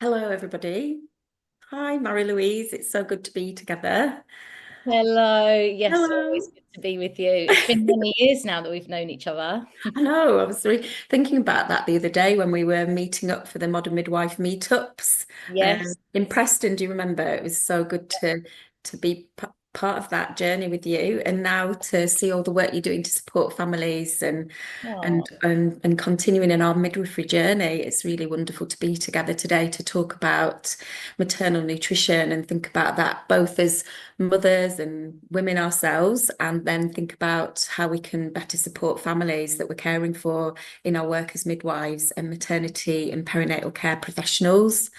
Hello, everybody. Hi, Louise. It's so good to be together. Hello. Yes, Hello. always good to be with you. It's been many years now that we've known each other. I know, I was thinking about that the other day when we were meeting up for the Modern Midwife meetups Yes. in Preston. Do you remember? It was so good to be part of that journey with you, and now to see all the work you're doing to support families Oh, and continuing in our midwifery journey. It's really wonderful to be together today to talk about maternal nutrition and think about that both as mothers and women ourselves, and then think about how we can better support families that we're caring for in our work as midwives and maternity and perinatal care professionals.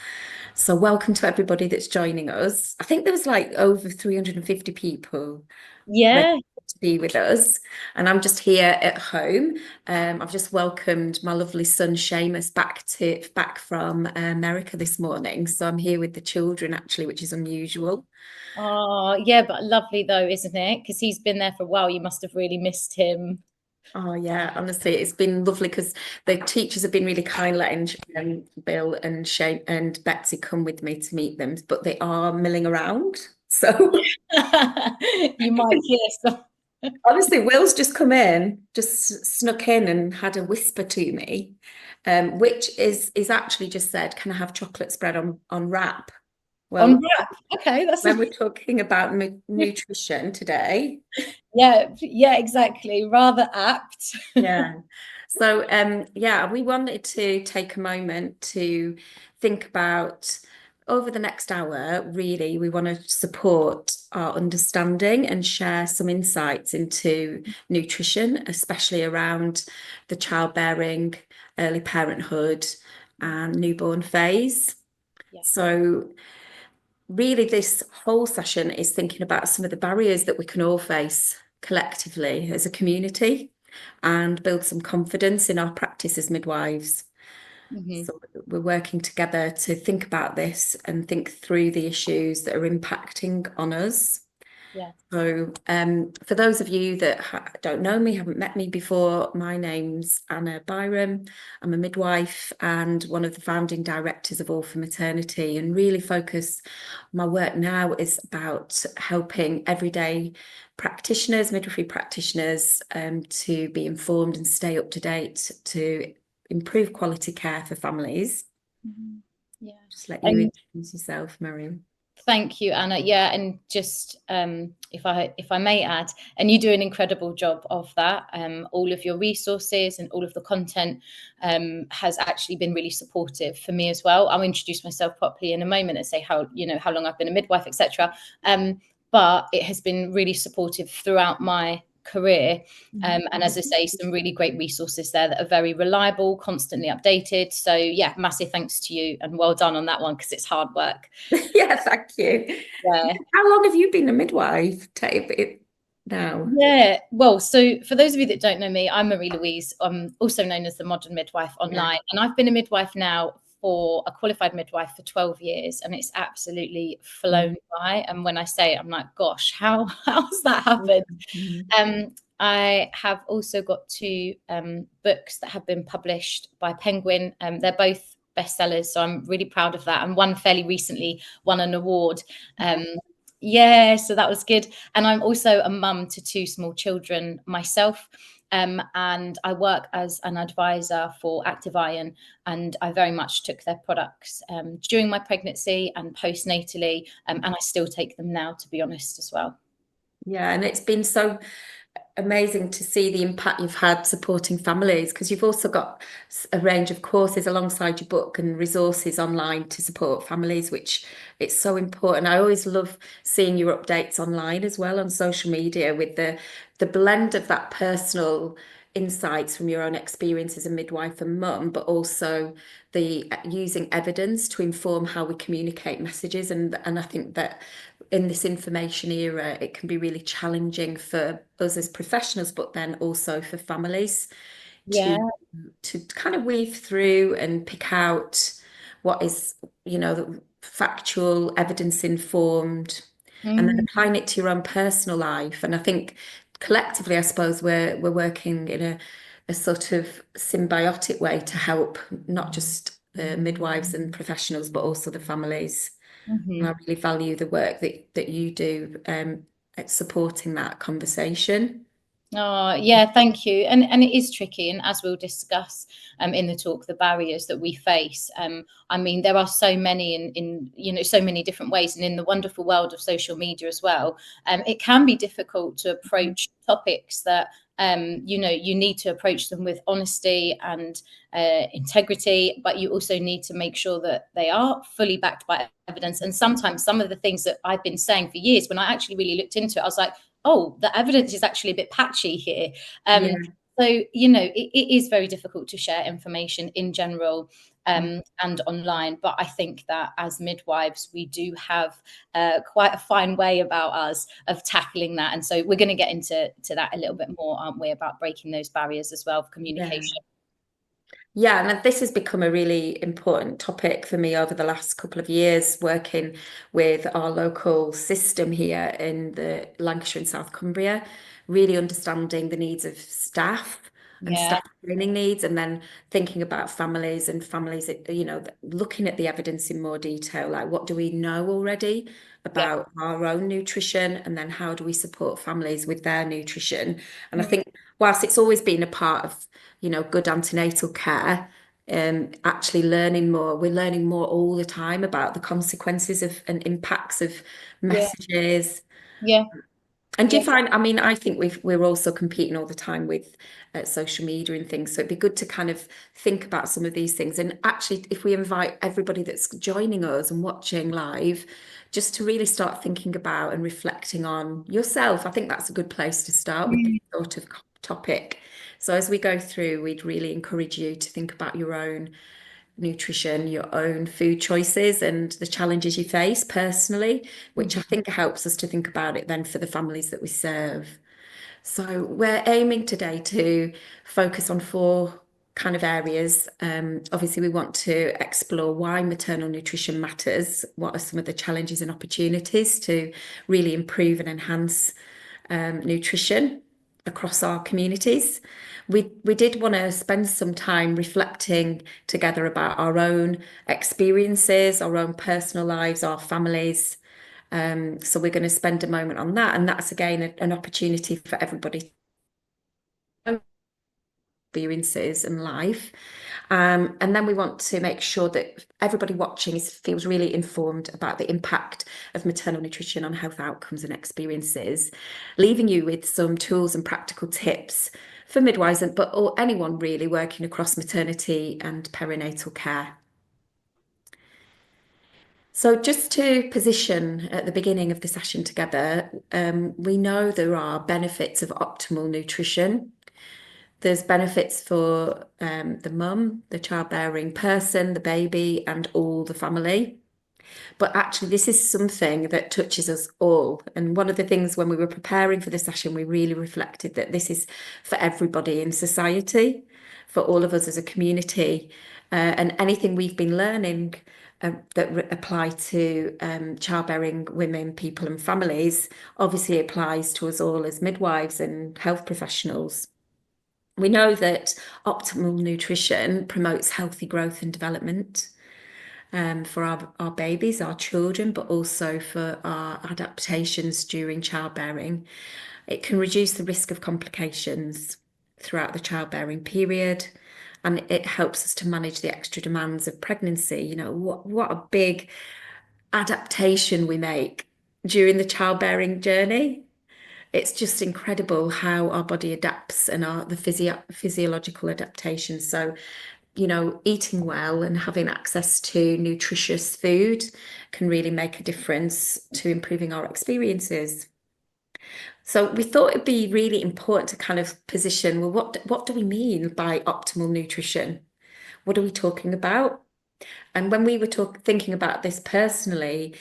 So, welcome to everybody that's joining us. I think there was like over 350 people ready yeah. to be with us, and I'm just here at home. I've just welcomed my lovely son Seamus back from America this morning, so I'm here with the children actually, which is unusual. Oh, yeah, but lovely though, isn't it? Because he's been there for a while. You must have really missed him. Oh yeah, honestly, it's been lovely because the teachers have been really kind, letting Bill and Shane and Betsy come with me to meet them, but they are milling around. So You might hear some. honestly, Will's just come in, just snuck in and had a whisper to me, which is actually just said, "Can I have chocolate spread on wrap?" On Well, rap. Okay, that's when we're talking about nutrition today. yeah, yeah, exactly. Rather apt. Yeah. So, yeah, we wanted to take a moment to think about over the next hour, really, we want to support our understanding and share some insights into nutrition, especially around the childbearing, early parenthood, and newborn phase. Yeah. So, really, this whole session is thinking about some of the barriers that we can all face collectively as a community and build some confidence in our practice as midwives. Hmm. So we're working together to think about this and think through the issues that are impacting on us. Yeah. So, for those of you that don't know me, haven't met me before, my name's Anna Byrom. I'm a midwife and one of the founding directors of All for Maternity, and really focus my work now is about helping everyday practitioners, midwifery practitioners, to be informed and stay up to date to improve quality care for families. Mhm. Yeah. Just let you And introduce yourself, Miriam. thank you, Anna. Yeah, and just if I may add, and you do an incredible job of that. All of your resources and all of the content has actually been really supportive for me as well. I'll introduce myself properly in a moment and say how long I've been a midwife, etc. But it has been really supportive throughout my career. And as I say, some really great resources there that are very reliable, constantly updated. So yeah, massive thanks to you and well done on that one because it's hard work. Yeah, thank you. Yeah. How long have you been a midwife, now? Yeah. Well, so for those of you that don't know me, I'm Louise. I'm also known as the Modern Midwife Yeah. online. And I've been a midwife now for a qualified midwife for 12 years. And it's absolutely Mm. flown by. And when I say it, I'm like, gosh, how's that happened? Mhm. I have also got two books that have been published by Penguin. They're both bestsellers. So I'm really proud of that. And one fairly recently won an award. Um, yeah, so that was good. And I'm also a mum to two small children myself. And I work as an advisor for Active Iron, and I very much took their products during my pregnancy and postnatally, and I still take them now, to be honest, as well. Yeah, and it's been so amazing to see the impact you've had supporting families because you've also got a range of courses alongside your book and resources online to support families, which it's so important. I always love seeing your updates online as well on social media with the blend of that personal insights from your own experience as a midwife and mum, but also the using evidence to inform how we communicate messages. And I think that in this information era, it can be really challenging for us as professionals, but then also for families Yeah. to kind of weave through and pick out what is, the factual, evidence informed, and then Mm. applying it to your own personal life. And I think collectively, I suppose we're working in a sort of symbiotic way to help not just the midwives and professionals, but also the families. And I Mhm. really value the work that you do at supporting that conversation. Oh, yeah, thank you. And it is tricky, and as we'll discuss in the talk, the barriers that we face. I mean, there are so many in so many different ways, and in the wonderful world of social media as well. It can be difficult to approach topics that you need to approach them with honesty and integrity, but you also need to make sure that they are fully backed by evidence. And sometimes some of the things that I've been saying for years, when I actually really looked into it, I was like, oh, the evidence is actually a bit patchy here. Yeah, So, it is very difficult to share information in general and online. But I think that as midwives, we do have quite a fine way about us of tackling that. And so we're going to get into that a little bit more, aren't we, about breaking those barriers as well of yeah. communication. Yeah, and this has become a really important topic for me over the last couple of years, working with our local system here in the Lancashire and South Cumbria, really understanding the needs of staff and Yeah, staff training needs, and then thinking about families and families, looking at the evidence in more detail, like what do we know already yeah. about our own nutrition, and then how do we support families with their nutrition? And I Mm, think whilst it's always been a part of good antenatal care, actually learning more. We're learning more all the time about the consequences of and impacts of yeah, messages. yeah, And do yeah. you find, I mean, I think we're also competing all the time with social media and things. So it'd be good to kind of think about some of these things. And actually, if we invite everybody that's joining us and watching live, just to really start thinking about and reflecting on yourself, I think that's a good place to start with this Mm, sort of topic. So as we go through, we'd really encourage you to think about your own nutrition, your own food choices, and the challenges you face personally, which I mhm. think helps us to think about it then for the families that we serve. So we're aiming today to focus on four kind of areas. Obviously, we want to explore why maternal nutrition matters, what are some of the challenges and opportunities to really improve and enhance nutrition across our communities. We did want to spend some time reflecting together about our own experiences, our own personal lives, our families. So we're going to spend a moment on that, and that's again an opportunity for everybody to experiences and life. And then we want to make sure that everybody watching feels really informed about the impact of maternal nutrition on health outcomes and experiences, leaving you with some tools and practical tips for midwives, or anyone really working across maternity and perinatal care. So, just to position at the beginning of the session together, we know there are benefits of optimal nutrition. There's benefits for the mum, the childbearing person, the baby, and all the family. But actually, this is something that touches us all. And one of the things when we were preparing for the session, we really reflected that this is for everybody in society, for all of us as a community, and anything we've been learning that apply to childbearing women, people, and families obviously applies to us all as midwives and health professionals. We know that optimal nutrition promotes healthy growth and development for our babies, our children, but also for our adaptations during childbearing. It can reduce the risk of complications throughout the childbearing period, and it helps us to manage the extra demands of pregnancy. What a big adaptation we make during the childbearing journey. It's just incredible how our body adapts and the physiological adaptations. So, eating well and having access to nutritious food can really make a difference to improving our experiences. So we thought it'd be really important to kind of position, well, what do we mean by optimal nutrition? What are we talking about? And when we were thinking about this personally,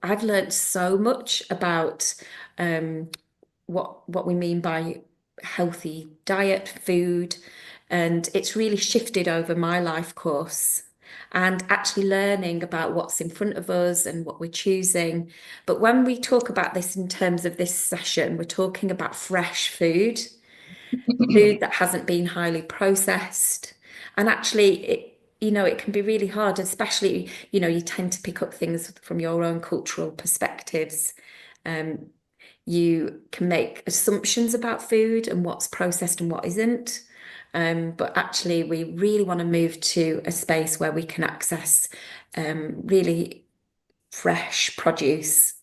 I've learned so much about um, what we mean by healthy diet, food, and it's really shifted over my life course and actually learning about what's in front of us and what we're choosing. But when we talk about this in terms of this session, we're talking about fresh food that hasn't been highly processed. And actually, it can be really hard, especially, you tend to pick up things from your own cultural perspectives. Um, you can make assumptions about food and what's processed and what isn't. But actually, we really want to move to a space where we can access really fresh produce.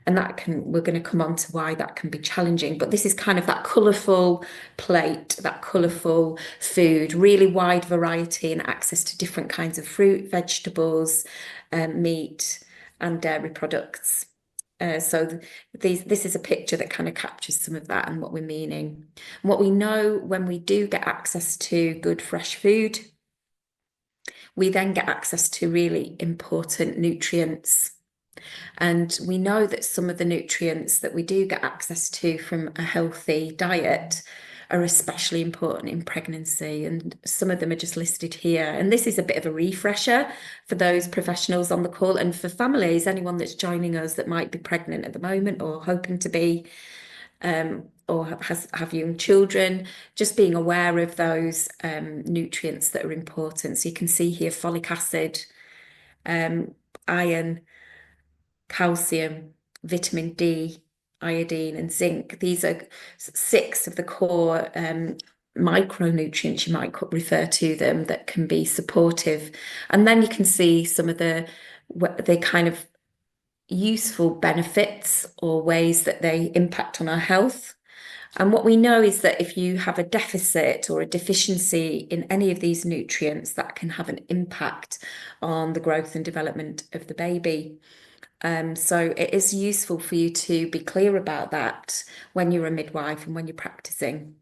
And we're going to come on to why that can be challenging. But this is kind of that colourful plate, that colourful food, really wide variety and access to different kinds of fruit, vegetables, meat, and dairy products. This is a picture that kind of captures some of that and what we're meaning. And what we know when we do get access to good fresh food, we then get access to really important nutrients. And we know that some of the nutrients that we do get access to from a healthy diet are especially important in pregnancy. And some of them are just listed here. And this is a bit of a refresher for those professionals on the call and for families, anyone that's joining us that might be pregnant at the moment or hoping to be. Or have young children, just being aware of those nutrients that are important. So you can see here folic acid, iron, calcium, vitamin D, iodine, and zinc. These are 6 of the core micronutrients, you might refer to them, that can be supportive. And then you can see some of the kind of useful benefits or ways that they impact on our health. And what we know is that if you have a deficit or a deficiency in any of these nutrients, that can have an impact on the growth and development of the baby. So it is useful for you to be clear about that when you're a midwife and when you're practicing.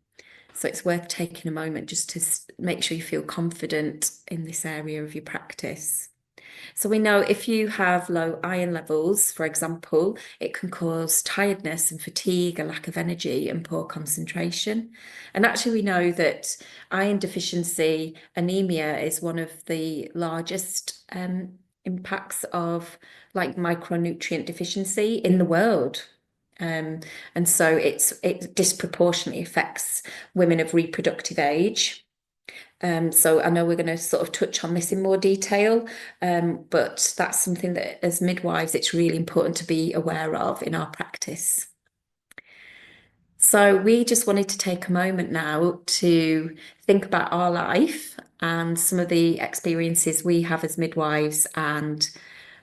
So it's worth taking a moment just to make sure you feel confident in this area of your practice. So we know if you have low iron levels, for example, it can cause tiredness and fatigue, a lack of energy and poor concentration. And actually, we know that iron deficiency anemia is one of the largest impacts of like micronutrient deficiency in the world. And so it disproportionately affects women of reproductive age. So I know we're going to sort of touch on this in more detail, but that's something that as midwives, it's really important to be aware of in our practice. So we just wanted to take a moment now to think about our life and some of the experiences we have as midwives and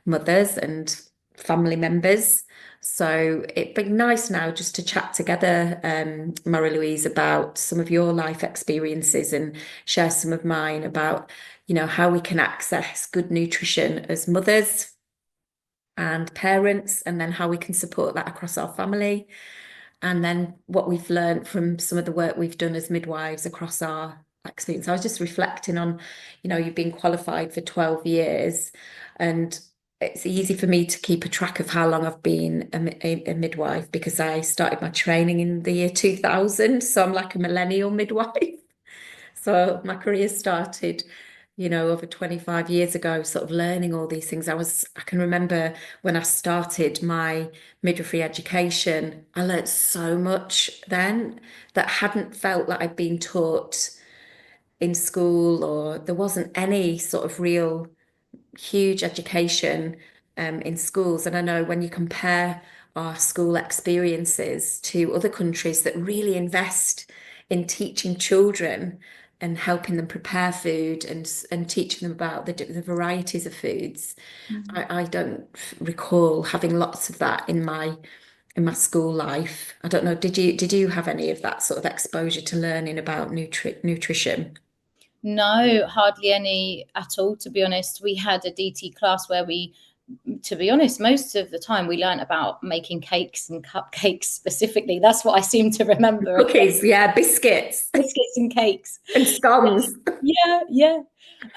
mothers and family members. So it'd be nice now just to chat together, Louise, about some of your life experiences and share some of mine about, how we can access good nutrition as mothers and parents, and then how we can support that across our family. And then what we've learned from some of the work we've done as midwives across our experience. I was just reflecting on, you've been qualified for 12 years, and it's easy for me to keep a track of how long I've been a midwife because I started my training in the year 2000. So I'm like a millennial midwife. So my career started, over 25 years ago, sort of learning all these things. I can remember when I started my midwifery education, I learned so much then that hadn't felt like I'd been taught in school, or there wasn't any sort of real huge education in schools. And I know when you compare our school experiences to other countries that really invest in teaching children and helping them prepare food and teaching them about the varieties of foods. I don't recall having lots of that in my school life. I don't know, did you have any of that sort of exposure to learning about nutrition? No, hardly any at all, to be honest. We had a DT class where to be honest, most of the time we learned about making cakes and cupcakes specifically. That's what I seem to remember. Cookies, yeah, biscuits Biscuits and cakes. and scones. Yeah, yeah.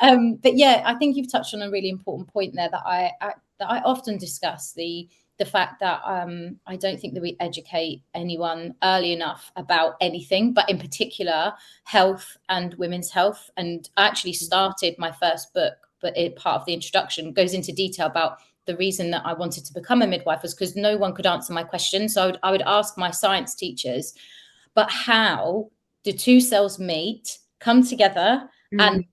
But yeah, I think you've touched on a really important point there that I often discuss, the fact that I don't think that we educate anyone early enough about anything, but in particular health and women's health. And I actually started my first book, but part of the introduction goes into detail about the reason that I wanted to become a midwife was because no one could answer my question. So I would ask my science teachers, but how do two cells meet, come together, and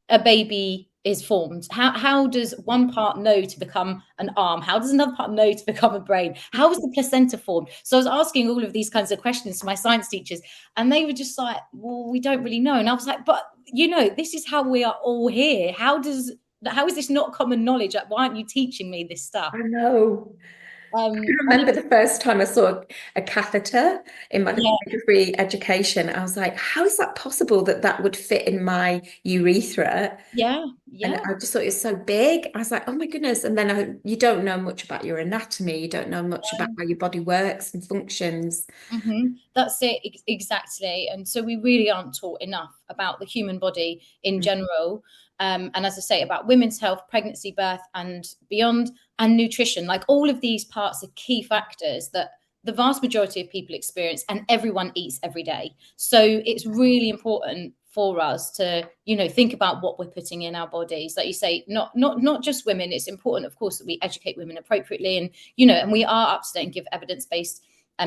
a baby is formed? How does one part know to become an arm? How does another part know to become a brain? How is the placenta formed? So I was asking all of these kinds of questions to my science teachers, and they were just like, well, we don't really know. And I was like, but this is how we are all here. How is this not common knowledge? Like, why aren't you teaching me this stuff? I know. I can And remember the first time I saw a catheter in my yeah, midwifery education. I was like, how is that possible that that would fit in my urethra? yeah, And yeah. I just thought it was so big. I was like, oh my goodness. And then you don't know much about your anatomy. You don't know much about how your body works and functions. That's it, exactly. And so we really aren't taught enough about the human body in general. And as I say, about women's health, pregnancy, birth, and beyond, and nutrition. Like, all of these parts are key factors that the vast majority of people experience, and everyone eats every day. So it's really important for us to, think about what we're putting in our bodies. Like you say, not just women. It's important, of course, that we educate women appropriately, and and we are up to date and give evidence-based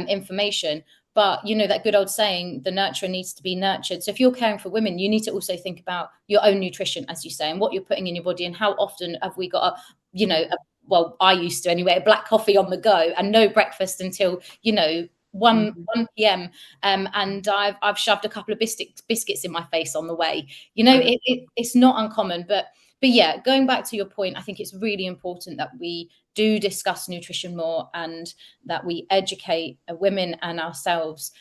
information. But that good old saying, the nurturer needs to be nurtured. So if you're caring for women, you need to also think about your own nutrition, as you say, and what you're putting in your body, and how often have we got well, I used to anyway, a black coffee on the go and no breakfast until 1 p.m. And I've shoved a couple of biscuits in my face on the way. It's not uncommon, but yeah, going back to your point, I think it's really important that we do discuss nutrition more, and that we educate women and ourselves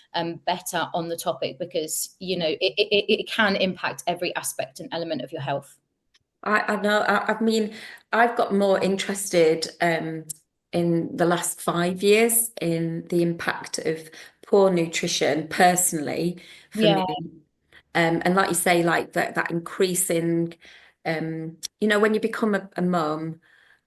better on the topic, because it can impact every aspect and element of your health. I know. I mean, I've got more interested in the last 5 years in the impact of poor nutrition personally for Yeah, me. And like you say, like that increasing, when you become a mum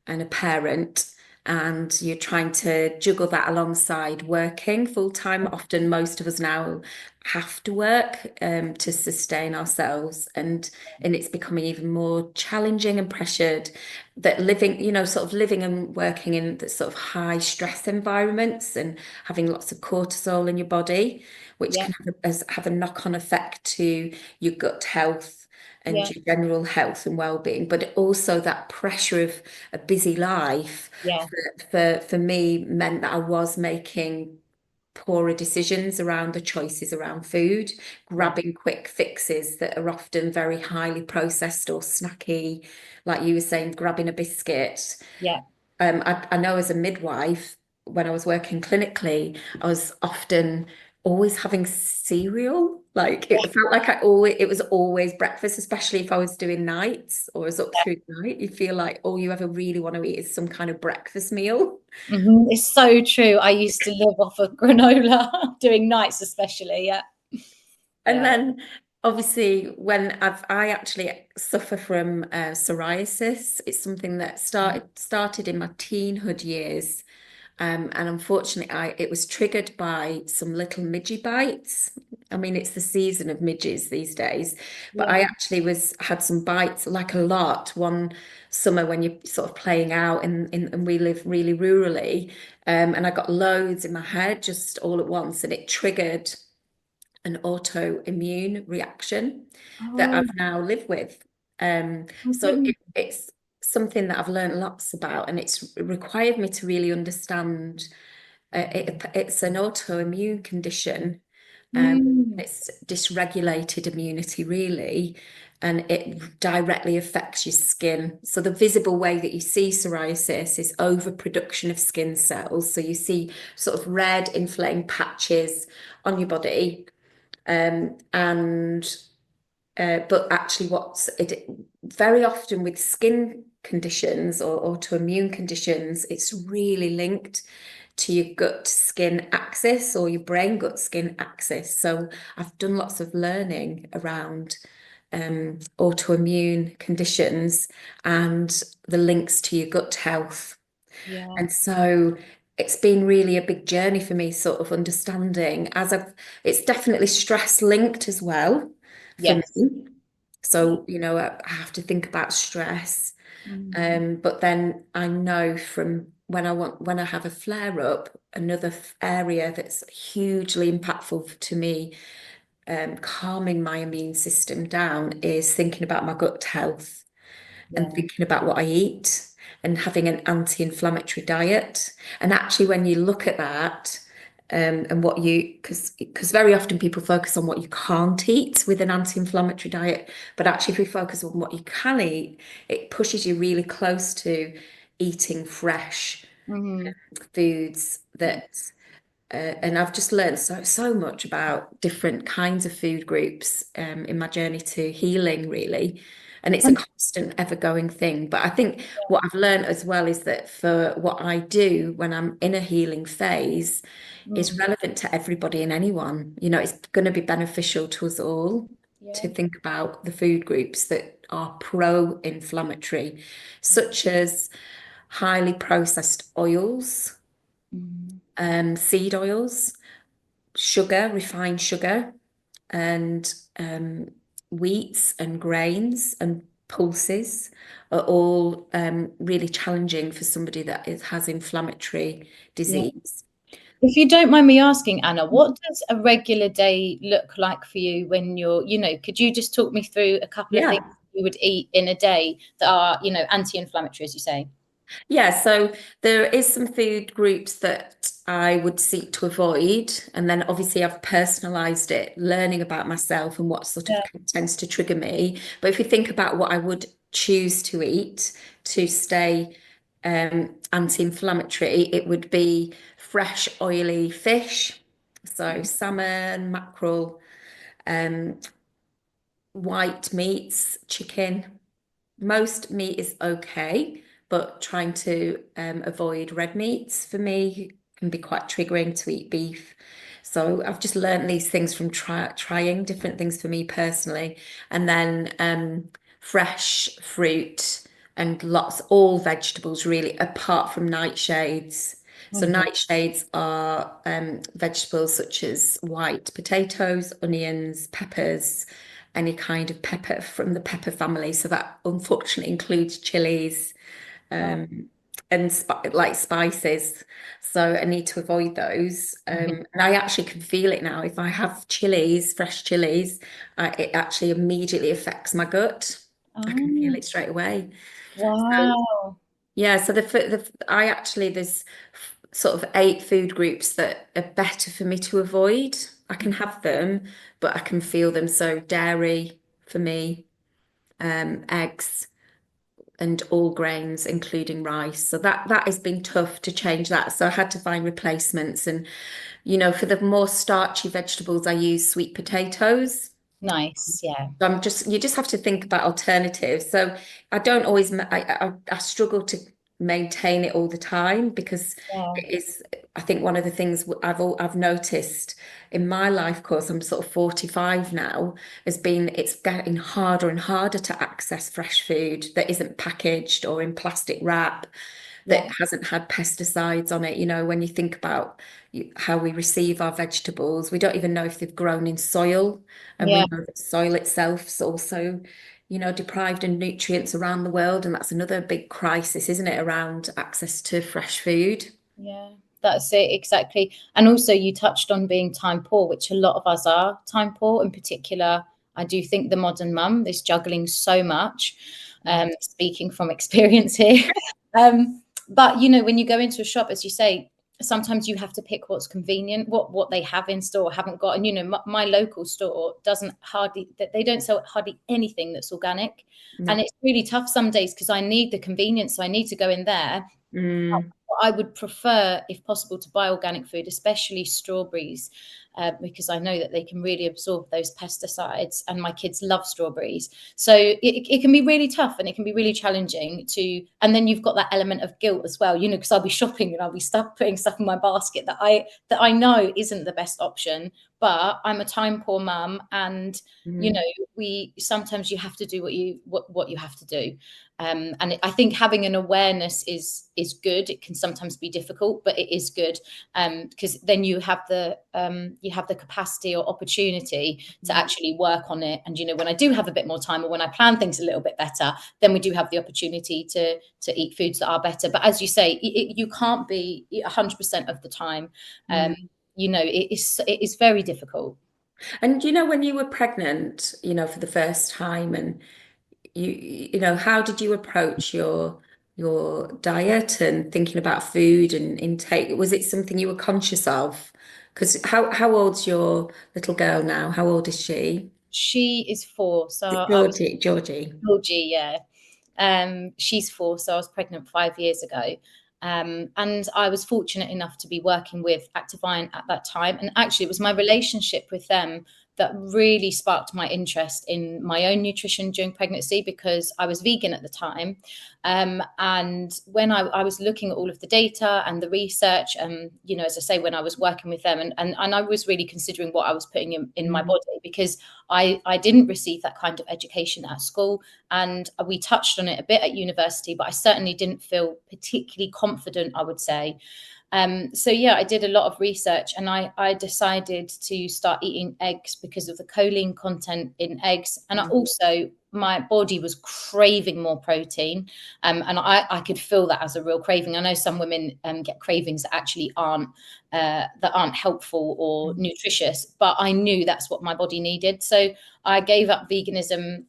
and a parent and you're trying to juggle that alongside working full time. Often most of us now have to work to sustain ourselves, and it's becoming even more challenging and pressured that living, sort of living and working in the sort of high stress environments and having lots of cortisol in your body, which yeah, can have a knock-on effect to your gut health and yeah, your general health and well-being, but also that pressure of a busy life yeah, for me meant that I was making poorer decisions around the choices around food, yeah, grabbing quick fixes that are often very highly processed or snacky, like you were saying, grabbing a biscuit. yeah. I know as a midwife, when I was working clinically, I was often always having cereal. Like it felt like it was always breakfast, especially if I was doing nights or was up through the night. You feel like all you ever really want to eat is some kind of breakfast meal. It's so true. I used to live off of granola doing nights, especially. Yeah, And yeah, then obviously when I actually suffer from psoriasis, it's something that started in my teenhood years. And unfortunately, it was triggered by some little midgie bites. I mean, it's the season of midges these days, but yeah. I actually had some bites, like a lot, one summer when you're sort of playing out and we live really rurally. And I got loads in my head just all at once, and it triggered an autoimmune reaction that Oh I've now lived with. my So goodness. it's something that I've learned lots about, and it's required me to really understand. It's an autoimmune condition. Mm, It's dysregulated immunity, really, and it directly affects your skin. So the visible way that you see psoriasis is overproduction of skin cells. So you see sort of red inflamed patches on your body. And but actually what's it very often with skin conditions or autoimmune conditions, it's really linked to your gut skin axis or your brain gut skin axis. So I've done lots of learning around autoimmune conditions and the links to your gut health. yeah. And so it's been really a big journey for me, sort of understanding it's definitely stress linked as well for Yes. me. Yeah. So, I have to think about stress. Mm. But then I know from when I have a flare up, another area that's hugely impactful to me, calming my immune system down is thinking about my gut health. and Yeah. thinking about what I eat and having an anti-inflammatory diet. And actually, when you look at that, and what you, because very often people focus on what you can't eat with an anti-inflammatory diet, but actually, if we focus on what you can eat, it pushes you really close to eating fresh Mm-hmm. foods that and I've just learned so much about different kinds of food groups in my journey to healing, really. And it's a constant, ever-going thing. But I think what I've learned as well is that for what I do when I'm in a healing phase is Mm. relevant to everybody and anyone. You know, it's going to be beneficial to us all to Yeah. think about the food groups that are pro-inflammatory, such as highly processed oils, Mm. seed oils, sugar, refined sugar, and wheats and grains and pulses are all really challenging for somebody that has inflammatory Yeah. disease. If you don't mind me asking, Anna, what does a regular day look like for you when you're, could you just talk me through a couple of things Yeah. you would eat in a day that are, anti-inflammatory, as you say? Yeah, so there is some food groups that I would seek to avoid. And then obviously I've personalized it, learning about myself and what sort of Yeah. tends to trigger me. But if you think about what I would choose to eat to stay anti-inflammatory, it would be fresh, oily fish. So salmon, mackerel, um, white meats, chicken. Most meat is okay, but trying to avoid red meats for me can be quite triggering to eat beef. So I've just learned these things from trying different things for me personally, and then fresh fruit and all vegetables really, apart from nightshades. So Mhm. nightshades are vegetables such as white potatoes, onions, peppers, any kind of pepper from the pepper family. So that unfortunately includes chilies Oh, and like spices. So I need to avoid those. yeah. And I actually can feel it now. If I have chilies, fresh chilies, it actually immediately affects my gut. I can feel Oh, it straight away. So wow. yeah, so I actually there's sort of 8 food groups that are better for me to avoid. I can have them, but I can feel them. So dairy for me, eggs and all grains, including rice. So that has been tough to change that. So I had to find replacements. And for the more starchy vegetables, I use sweet potatoes. Nice. Yeah. So you just have to think about alternatives. So I don't always, I struggle to maintain it all the time because Yeah. it is, I think one of the things I've noticed in my life course, I'm sort of 45 now, has been it's getting harder and harder to access fresh food that isn't packaged or in plastic wrap that Yeah. hasn't had pesticides on it. When you think about how we receive our vegetables, we don't even know if they've grown in soil. And we Yeah. know that soil itself is also, deprived in nutrients around the world. And that's another big crisis, isn't it, around access to fresh food? Yeah, that's it, exactly. And also, you touched on being time poor, which a lot of us are time poor. In particular, I do think the modern mum is juggling so much, Mm. speaking from experience here. But when you go into a shop, as you say, sometimes you have to pick what's convenient, what they have in store or haven't got. And my local store doesn't hardly they don't sell hardly anything that's organic, and No. it's really tough some days because I need the convenience, so I need to go in there. Mm. I would prefer, if possible, to buy organic food, especially strawberries, because I know that they can really absorb those pesticides, and my kids love strawberries. So it can be really tough and it can be really challenging to. And then you've got that element of guilt as well, because I'll be shopping and I'll be putting stuff in my basket that I know isn't the best option. But I'm a time poor mum, and Mm. we sometimes you have to do what you have to do. And I think having an awareness is good. It can sometimes be difficult, but it is good, because then you have the capacity or opportunity to actually work on it. And when I do have a bit more time, or when I plan things a little bit better, then we do have the opportunity to eat foods that are better. But as you say, you can't be 100% of the time. Um, Mm. it is very difficult. And when you were pregnant, for the first time, and you know, how did you approach your diet and thinking about food and intake? Was it something you were conscious of? Because how old's your little girl now? How old is she? She is 4, so I was Georgie. Georgie, yeah. She's 4, so I was pregnant 5 years ago. And I was fortunate enough to be working with Active Iron at that time. And actually, it was my relationship with them that really sparked my interest in my own nutrition during pregnancy, because I was vegan at the time. And when I was looking at all of the data and the research, as I say, when I was working with them, and I was really considering what I was putting in my Mm. body, because I didn't receive that kind of education at school. And we touched on it a bit at university, but I certainly didn't feel particularly confident, I would say. So yeah, I did a lot of research, and I decided to start eating eggs because of the choline content in eggs. And I also, my body was craving more protein, and I could feel that as a real craving. I know some women get cravings that aren't helpful or nutritious, but I knew that's what my body needed. So I gave up veganism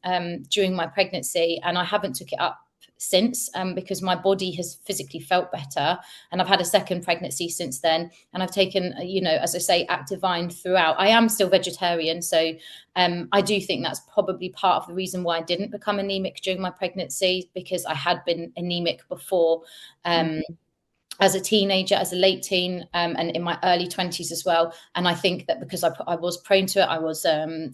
during my pregnancy, and I haven't took it up since, because my body has physically felt better, and I've had a second pregnancy since then, and I've taken, as I say, Active Iron throughout. I am still vegetarian, so I do think that's probably part of the reason why I didn't become anemic during my pregnancy, because I had been anemic before, as a teenager, as a late teen, and in my early 20s as well. And I think that because I was prone to it, I was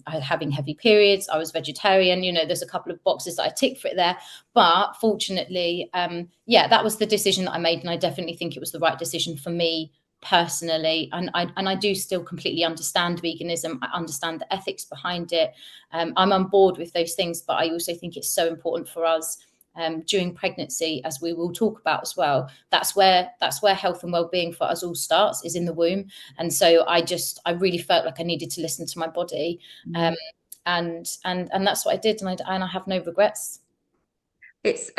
having heavy periods, I was vegetarian, there's a couple of boxes that I ticked for it there. But fortunately, that was the decision that I made. And I definitely think it was the right decision for me personally. And I do still completely understand veganism. I understand the ethics behind it. I'm on board with those things, but I also think it's so important for us, during pregnancy, as we will talk about as well. That's where health and well-being for us all starts, is in the womb. And so I really felt like I needed to listen to my body, and that's what I did, and I have no regrets. It's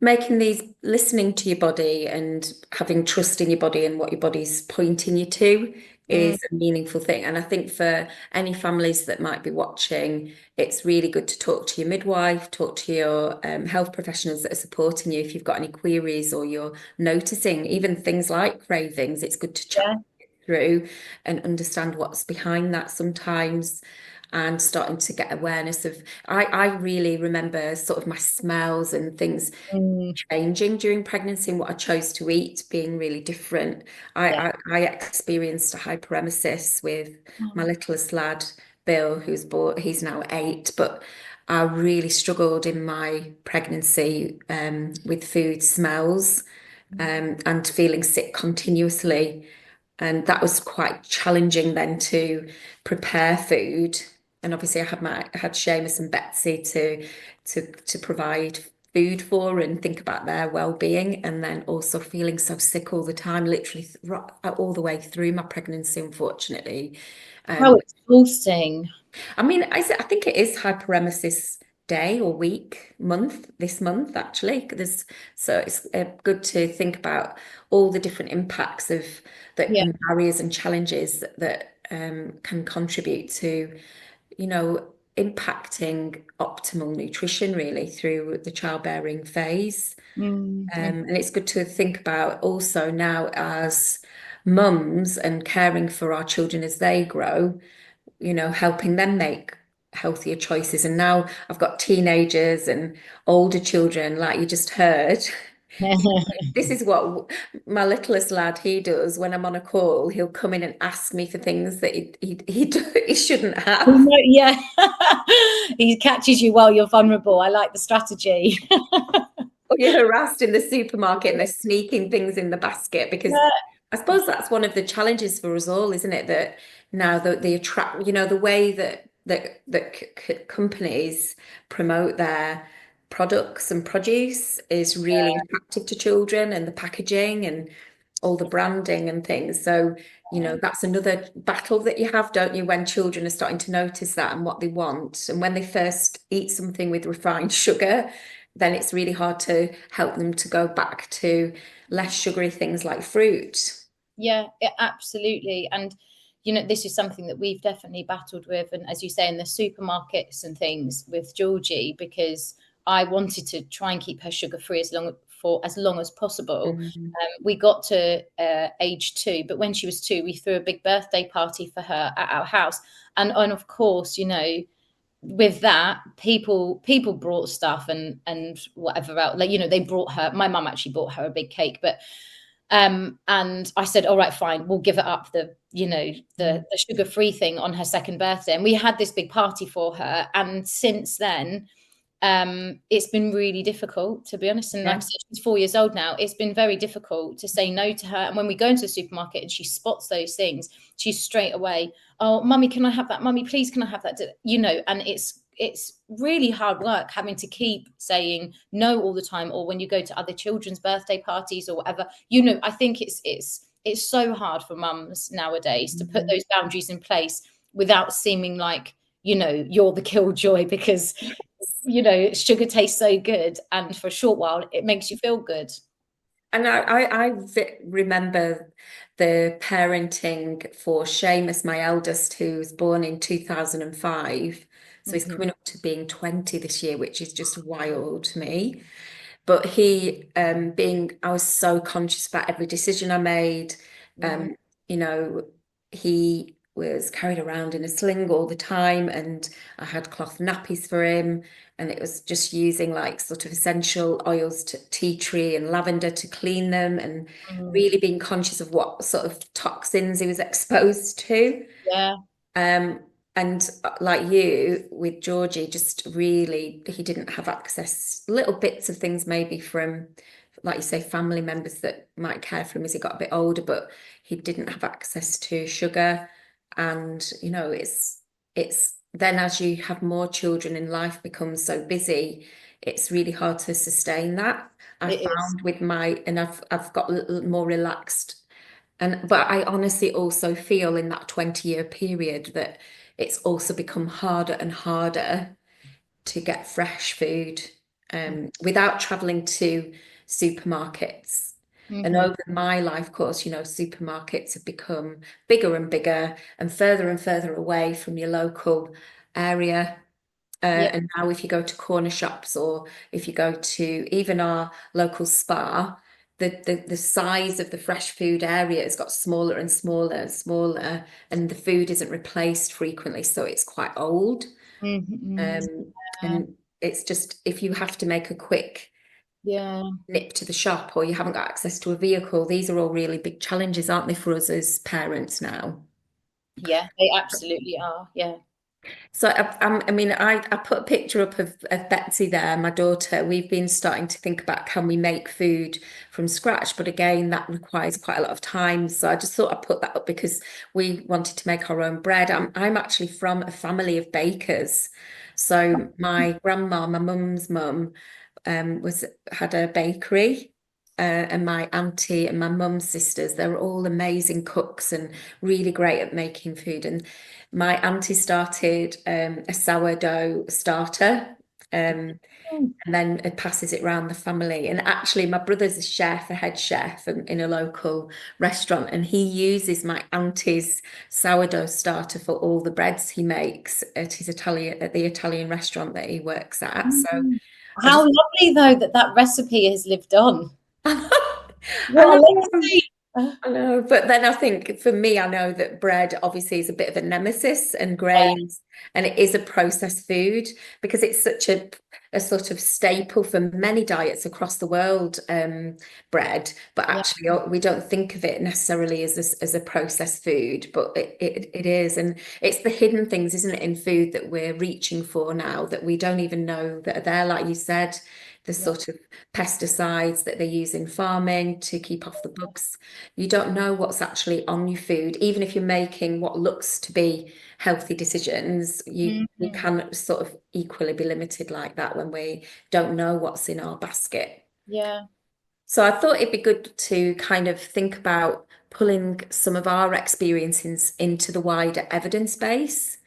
making these, listening to your body and having trust in your body and what your body's pointing you to Mm, is a meaningful thing. And I think for any families that might be watching, it's really good to talk to your midwife, talk to your health professionals that are supporting you if you've got any queries or you're noticing even things like cravings. It's good to chat yeah. through and understand what's behind that sometimes, and starting to get awareness of, I really remember sort of my smells and things Mm, changing during pregnancy, and what I chose to eat being really different. I, yeah. I experienced a hyperemesis with my littlest lad, Bill, he's now 8, but I really struggled in my pregnancy with food smells, and feeling sick continuously. And that was quite challenging then to prepare food. And obviously I had Seamus and Betsy to provide food for and think about their well-being, and then also feeling so sick all the time, literally all the way through my pregnancy, unfortunately. How Um, exhausting. I think it is hyperemesis day or week, month, this month actually. So it's good to think about all the different impacts of that Yeah. and barriers and challenges that can contribute to, impacting optimal nutrition really through the childbearing phase. Yeah. And it's good to think about also now as mums and caring for our children as they grow, helping them make healthier choices. And now I've got teenagers and older children, like you just heard. This is what my littlest lad, he does when I'm on a call. He'll come in and ask me for things that he shouldn't have. Yeah. He catches you while you're vulnerable. I like the strategy. Or you're harassed in the supermarket and they're sneaking things in the basket, because Yeah. I suppose that's one of the challenges for us all, isn't it? That now the attract, the way that companies promote their products and produce is really attractive to children, and the packaging and all the branding and things. So, that's another battle that you have, don't you, when children are starting to notice that and what they want. And when they first eat something with refined sugar, then it's really hard to help them to go back to less sugary things like fruit. Yeah, absolutely. And you know, this is something that we've definitely battled with, and as you say, in the supermarkets and things with Georgie, because I wanted to try and keep her sugar free as long as possible. Mm. We got to age 2, but when she was 2, we threw a big birthday party for her at our house, and of course, you know, with that, people brought stuff and whatever else. Like, you know, they brought her. My mum actually bought her a big cake, but and I said, all right, fine, we'll give it up, the, you know, the sugar-free thing on her second birthday. And we had this big party for her. And since then, it's been really difficult, to be honest. And like I Yeah. said, she's 4 years old now. It's been very difficult to say no to her. And when we go into the supermarket and she spots those things, she's straight away, oh, mummy, can I have that? Mummy, please, can I have that? You know, and it's really hard work having to keep saying no all the time. Or when you go to other children's birthday parties or whatever, you know, I think it's so hard for mums nowadays to put those boundaries in place without seeming like, you know, you're the killjoy, because, you know, sugar tastes so good, and for a short while it makes you feel good. And remember the parenting for Seamus, my eldest, who was born in 2005. So he's Mm-hmm. coming up to being 20 this year, which is just wild to me. But he, I was so conscious about every decision I made. Mm-hmm. You know, he was carried around in a sling all the time, and I had cloth nappies for him, and it was just using like sort of essential oils, tea tree and lavender to clean them, and really being conscious of what sort of toxins he was exposed to. Yeah. Um, and like you with Georgie, just really, he didn't have access, little bits of things maybe from, like you say, family members that might care for him as he got a bit older, but he didn't have access to sugar. And, you know, it's then as you have more children and life becomes so busy, it's really hard to sustain that. I It is. found with and I've got a little more relaxed, but I honestly also feel in that 20-year period that it's also become harder and harder to get fresh food without traveling to supermarkets. And Mm-hmm. over my life course, you know, supermarkets have become bigger and further away from your local area. Yeah. And now, if you go to corner shops or if you go to even our local spa, the size of the fresh food area has got smaller and smaller and smaller, and the food isn't replaced frequently, so it's quite old. Mm-hmm. Um, and it's just if you have to make a quick Yeah. nip to the shop or you haven't got access to a vehicle, these are all really big challenges, aren't they, for us as parents now? Yeah, they absolutely are. Yeah. So I mean, I put a picture up of Betsy there, my daughter. We've been starting to think about can we make food from scratch, but again, that requires quite a lot of time. So I just thought I'd put that up because we wanted to make our own bread. I'm actually from a family of bakers. So my grandma, my mum's mum, was had a bakery. And my auntie and my mum's sisters, they were all amazing cooks and really great at making food. And my auntie started a sourdough starter, and then it passes it around the family. And actually, my brother's a chef, a head chef in a local restaurant, and he uses my auntie's sourdough starter for all the breads he makes at the Italian restaurant that he works at. So Mm. I How just lovely, though, that that recipe has lived on. I What a know. legacy. I know, but then I think for me, I know that bread obviously is a bit of a nemesis and Yeah, grains, and it is a processed food because it's such a sort of staple for many diets across the world, bread. But yeah. actually, we don't think of it necessarily as a processed food, but it is. And it's the hidden things, isn't it, in food that we're reaching for now that we don't even know that are there. Like you said, the Yeah. sort of pesticides that they use in farming to keep off the bugs. You don't know what's actually on your food. Even if you're making what looks to be healthy decisions, you Mhm. can sort of equally be limited like that when we don't know what's in our basket. Yeah. So I thought it'd be good to kind of think about pulling some of our experiences into the wider evidence base,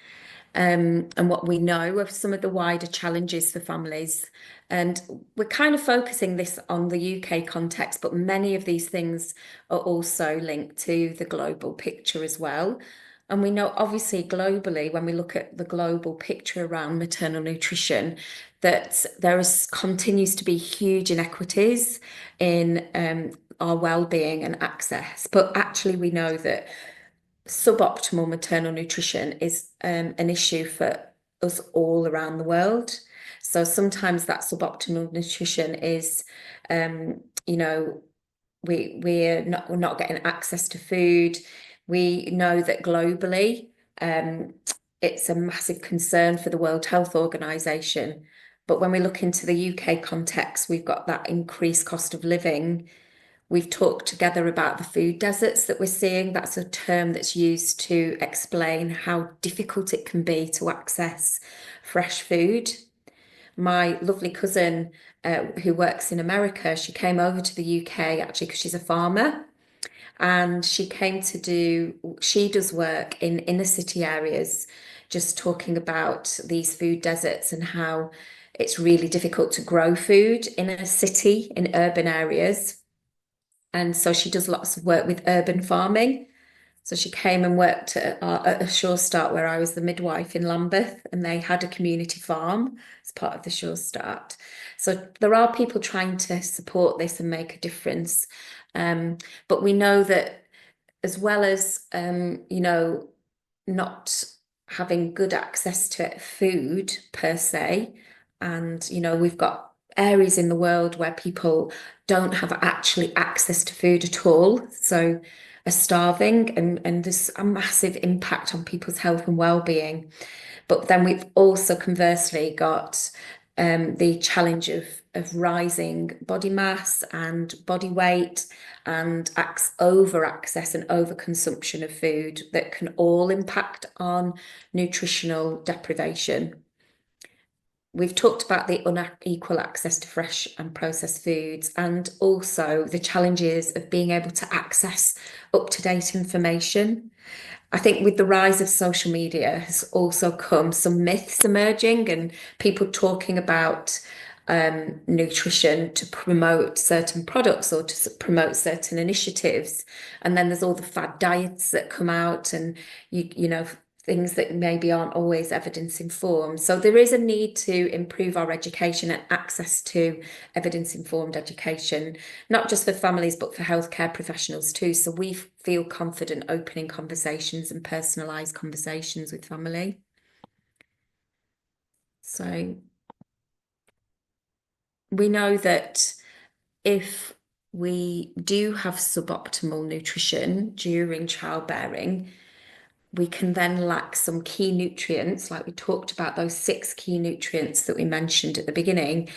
and what we know of some of the wider challenges for families. And we're kind of focusing this on the UK context, but many of these things are also linked to the global picture as well. And we know, obviously, globally, when we look at the global picture around maternal nutrition, that continues to be huge inequities in our well-being and access. But actually, we know that suboptimal maternal nutrition is an issue for us all around the world. So sometimes that suboptimal nutrition is, you know, we're not getting access to food. We know that globally, it's a massive concern for the World Health Organization. But when we look into the UK context, we've got that increased cost of living. We've talked together about the food deserts that we're seeing. That's a term that's used to explain how difficult it can be to access fresh food. My lovely cousin, who works in America, she came over to the UK actually because she's a farmer. And she does work in inner city areas, just talking about these food deserts and how it's really difficult to grow food in a city, in urban areas. And so she does lots of work with urban farming. So she came and worked at a Sure Start where I was the midwife in Lambeth, and they had a community farm as part of the Sure Start. So there are people trying to support this and make a difference. But we know that as well as, not having good access to food per se, and, we've got areas in the world where people don't have actually access to food at all. So are starving and there's a massive impact on people's health and well-being. But then we've also conversely got the challenge of rising body mass and body weight and over access and over consumption of food that can all impact on nutritional deprivation. We've talked about the unequal access to fresh and processed foods and also the challenges of being able to access up-to-date information. I think with the rise of social media has also come some myths emerging and people talking about nutrition to promote certain products or to promote certain initiatives. And then there's all the fad diets that come out and things that maybe aren't always evidence informed. So there is a need to improve our education and access to evidence informed education, not just for families, but for healthcare professionals too. So we feel confident opening conversations and personalised conversations with family. So we know that if we do have suboptimal nutrition during childbearing, we can then lack some key nutrients, like we talked about those 6 key nutrients that we mentioned at the beginning.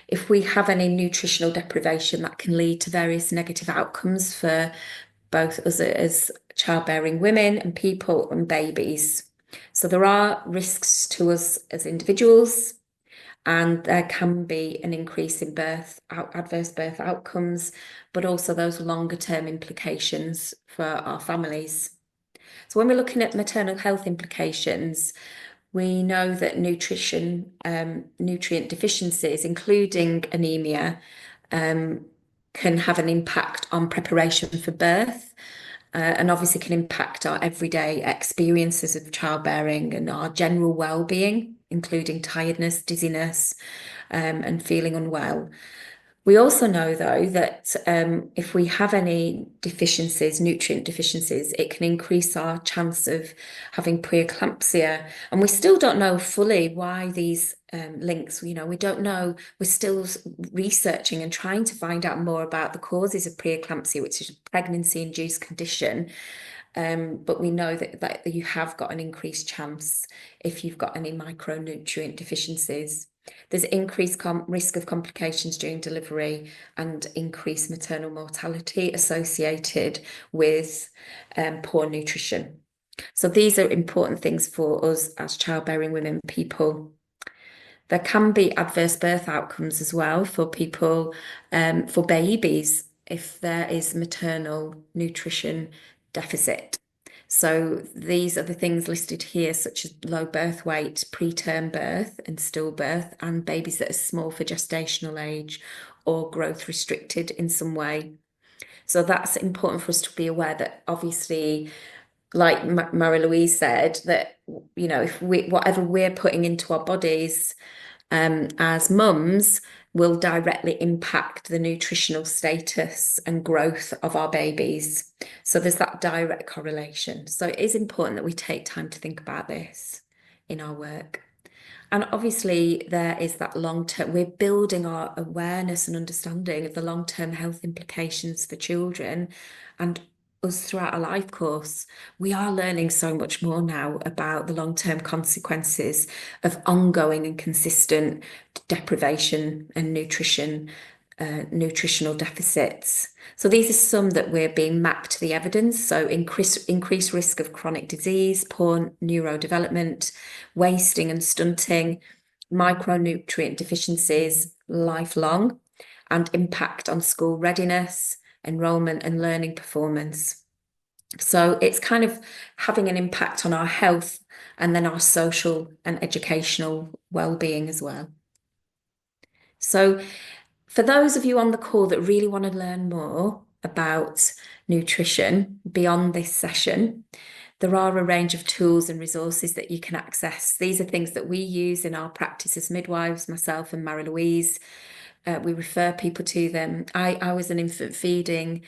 If we have any nutritional deprivation, that can lead to various negative outcomes for both us as childbearing women and people and babies. So there are risks to us as individuals, and there can be an increase in adverse birth outcomes, but also those longer term implications for our families. So when we're looking at maternal health implications, we know that nutrient deficiencies, including anemia, can have an impact on preparation for birth, and obviously can impact our everyday experiences of childbearing and our general well-being, including tiredness, dizziness, and feeling unwell. We also know, though, that if we have any deficiencies, nutrient deficiencies, it can increase our chance of having preeclampsia. And we still don't know fully why these links, we don't know. We're still researching and trying to find out more about the causes of preeclampsia, which is a pregnancy-induced condition. But we know that you have got an increased chance if you've got any micronutrient deficiencies. There's increased risk of complications during delivery and increased maternal mortality associated with poor nutrition. So these are important things for us as childbearing women people. There can be adverse birth outcomes as well for people, for babies, if there is maternal nutrition deficit. So these are the things listed here, such as low birth weight, preterm birth and stillbirth, and babies that are small for gestational age or growth restricted in some way. So that's important for us to be aware that obviously like Louise said, that, if whatever we're putting into our bodies as mums will directly impact the nutritional status and growth of our babies. So there's that direct correlation. So it is important that we take time to think about this in our work. And obviously, there is that long term, we're building our awareness and understanding of the long term health implications for children and us throughout our life course. We are learning so much more now about the long term consequences of ongoing and consistent deprivation and nutritional deficits. So these are some that we're being mapped to the evidence. So increased risk of chronic disease, poor neurodevelopment, wasting and stunting, micronutrient deficiencies, lifelong, and impact on school readiness, enrollment, and learning performance. So it's kind of having an impact on our health and then our social and educational well-being as well. So for those of you on the call that really want to learn more about nutrition beyond this session, there are a range of tools and resources that you can access. These are things that we use in our practice as midwives, myself and Louise. We refer people to them. I was an infant feeding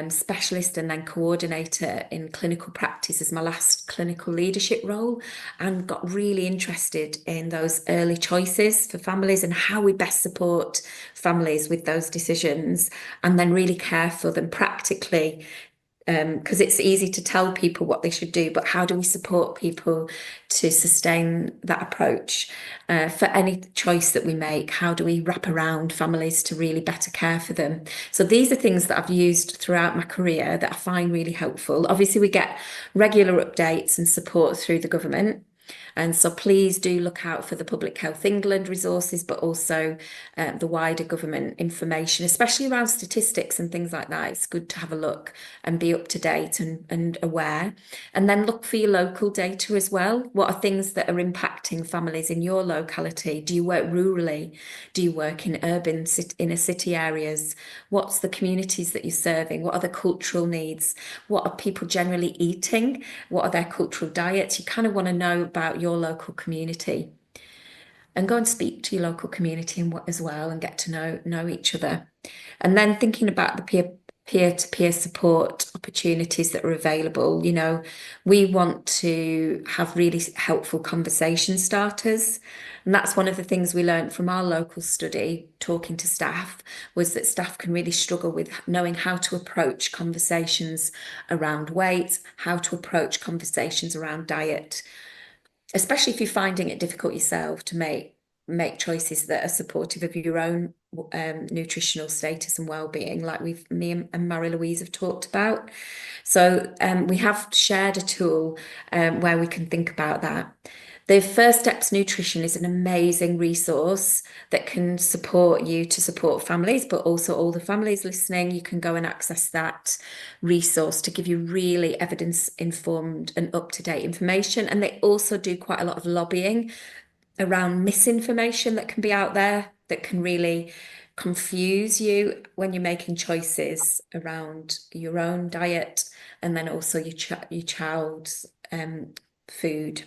specialist and then coordinator in clinical practice as my last clinical leadership role, and got really interested in those early choices for families and how we best support families with those decisions and then really care for them practically. Because it's easy to tell people what they should do, but how do we support people to sustain that approach for any choice that we make? How do we wrap around families to really better care for them? So these are things that I've used throughout my career that I find really helpful. Obviously, we get regular updates and support through the government. And so please do look out for the Public Health England resources, but also the wider government information, especially around statistics and things like that. It's good to have a look and be up to date and aware. And then look for your local data as well. What are things that are impacting families in your locality? Do you work rurally? Do you work in urban inner city areas? What's the communities that you're serving? What are the cultural needs? What are people generally eating? What are their cultural diets? You kind of want to know about your local community and go and speak to your local community as well and get to know each other. And then thinking about the peer-to-peer support opportunities that are available. We want to have really helpful conversation starters. And that's one of the things we learned from our local study, talking to staff, was that staff can really struggle with knowing how to approach conversations around weight, how to approach conversations around diet, especially if you're finding it difficult yourself to make choices that are supportive of your own nutritional status and well-being, like me and Louise have talked about. So we have shared a tool where we can think about that. The First Steps Nutrition is an amazing resource that can support you to support families, but also all the families listening, you can go and access that resource to give you really evidence-informed and up-to-date information. And they also do quite a lot of lobbying around misinformation that can be out there that can really confuse you when you're making choices around your own diet and then also your child's food.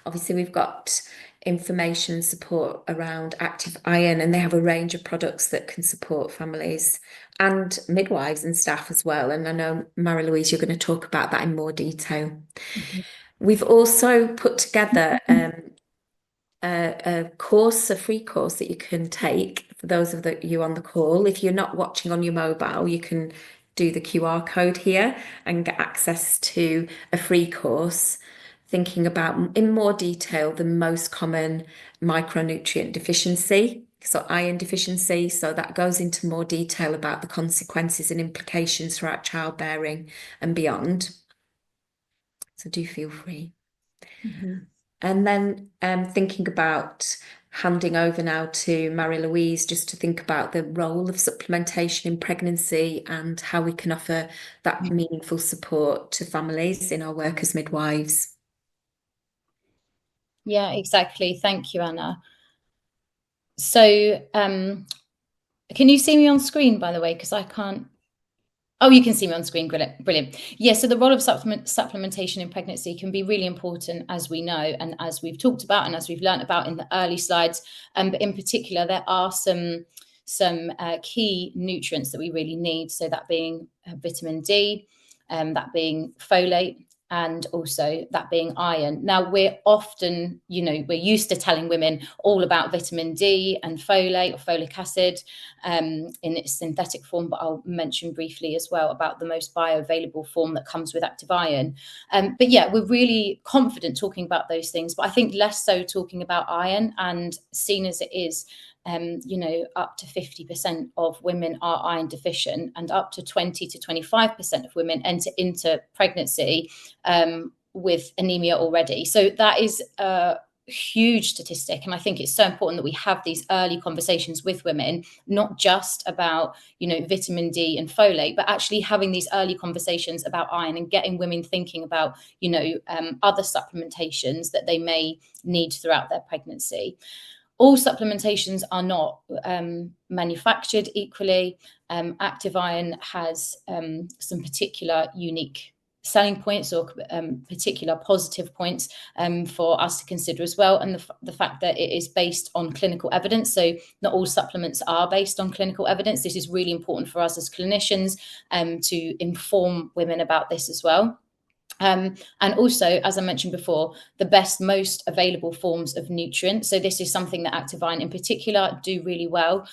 Obviously, we've got information support around active iron, and they have a range of products that can support families and midwives and staff as well. And I know, Louise, you're going to talk about that in more detail. We've also put together a free course that you can take for those of you on the call. If you're not watching on your mobile, you can do the QR code here and get access to a free course thinking about in more detail the most common micronutrient deficiency, so iron deficiency. So that goes into more detail about the consequences and implications throughout childbearing and beyond. So do feel free. And then thinking about handing over now to Louise just to think about the role of supplementation in pregnancy and how we can offer that meaningful support to families in our work as midwives. Yeah, exactly. Thank you, Anna. So can you see me on screen, by the way? Because I can't. Oh, you can see me on screen. Brilliant. Brilliant. Yeah, so the role of supplementation in pregnancy can be really important, as we know, and as we've talked about, and as we've learned about in the early slides. But in particular, there are some key nutrients that we really need. So that being vitamin D, that being folate, and also that being iron. Now, we're often, we're used to telling women all about vitamin D and folate or folic acid in its synthetic form, but I'll mention briefly as well about the most bioavailable form that comes with active iron. But yeah, we're really confident talking about those things, but I think less so talking about iron, and seen as it is, up to 50% of women are iron deficient, and up to 20 to 25% of women enter into pregnancy with anemia already. So that is a huge statistic. And I think it's so important that we have these early conversations with women, not just about, vitamin D and folate, but actually having these early conversations about iron and getting women thinking about, other supplementations that they may need throughout their pregnancy. All supplementations are not manufactured equally. Active iron has some particular unique selling points or particular positive points for us to consider as well. And the fact that it is based on clinical evidence. So not all supplements are based on clinical evidence. This is really important for us as clinicians to inform women about this as well. And also, as I mentioned before, the best, most available forms of nutrients. So this is something that Active Iron in particular do really well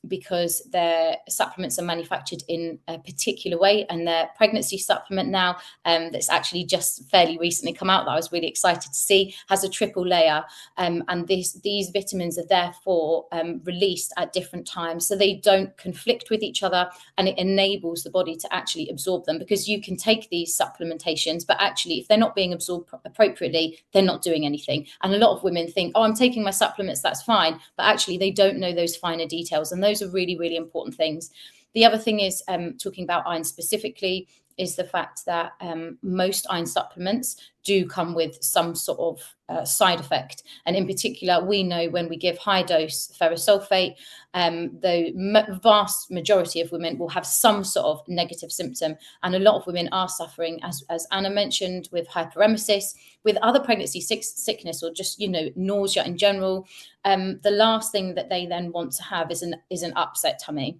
because their supplements are manufactured in a particular way. And their pregnancy supplement now, that's actually just fairly recently come out that I was really excited to see, has a triple layer. And these vitamins are therefore released at different times, so they don't conflict with each other, and it enables the body to actually absorb them, because you can take these supplementations, but actually if they're not being absorbed appropriately, they're not doing anything. And a lot of women think, oh, I'm taking my supplements, that's fine, but actually they don't know those finer details, and those are really, really important things. The other thing is, talking about iron specifically, is the fact that most iron supplements do come with some sort of side effect. And in particular, we know when we give high dose ferrous sulfate, the vast majority of women will have some sort of negative symptom. And a lot of women are suffering, as Anna mentioned, with hyperemesis, with other pregnancy sickness, or just, nausea in general. The last thing that they then want to have is an upset tummy.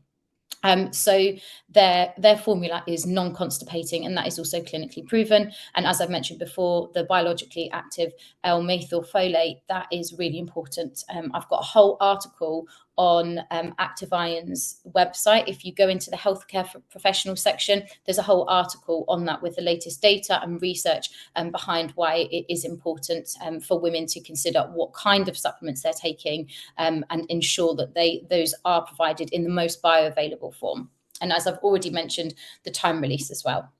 So their formula is non-constipating, and that is also clinically proven. And as I've mentioned before, the biologically active L-methylfolate, that is really important. I've got a whole article on Active Iron's website. If you go into the healthcare professional section, there's a whole article on that with the latest data and research behind why it is important for women to consider what kind of supplements they're taking and ensure that those are provided in the most bioavailable form. And as I've already mentioned, the time release as well.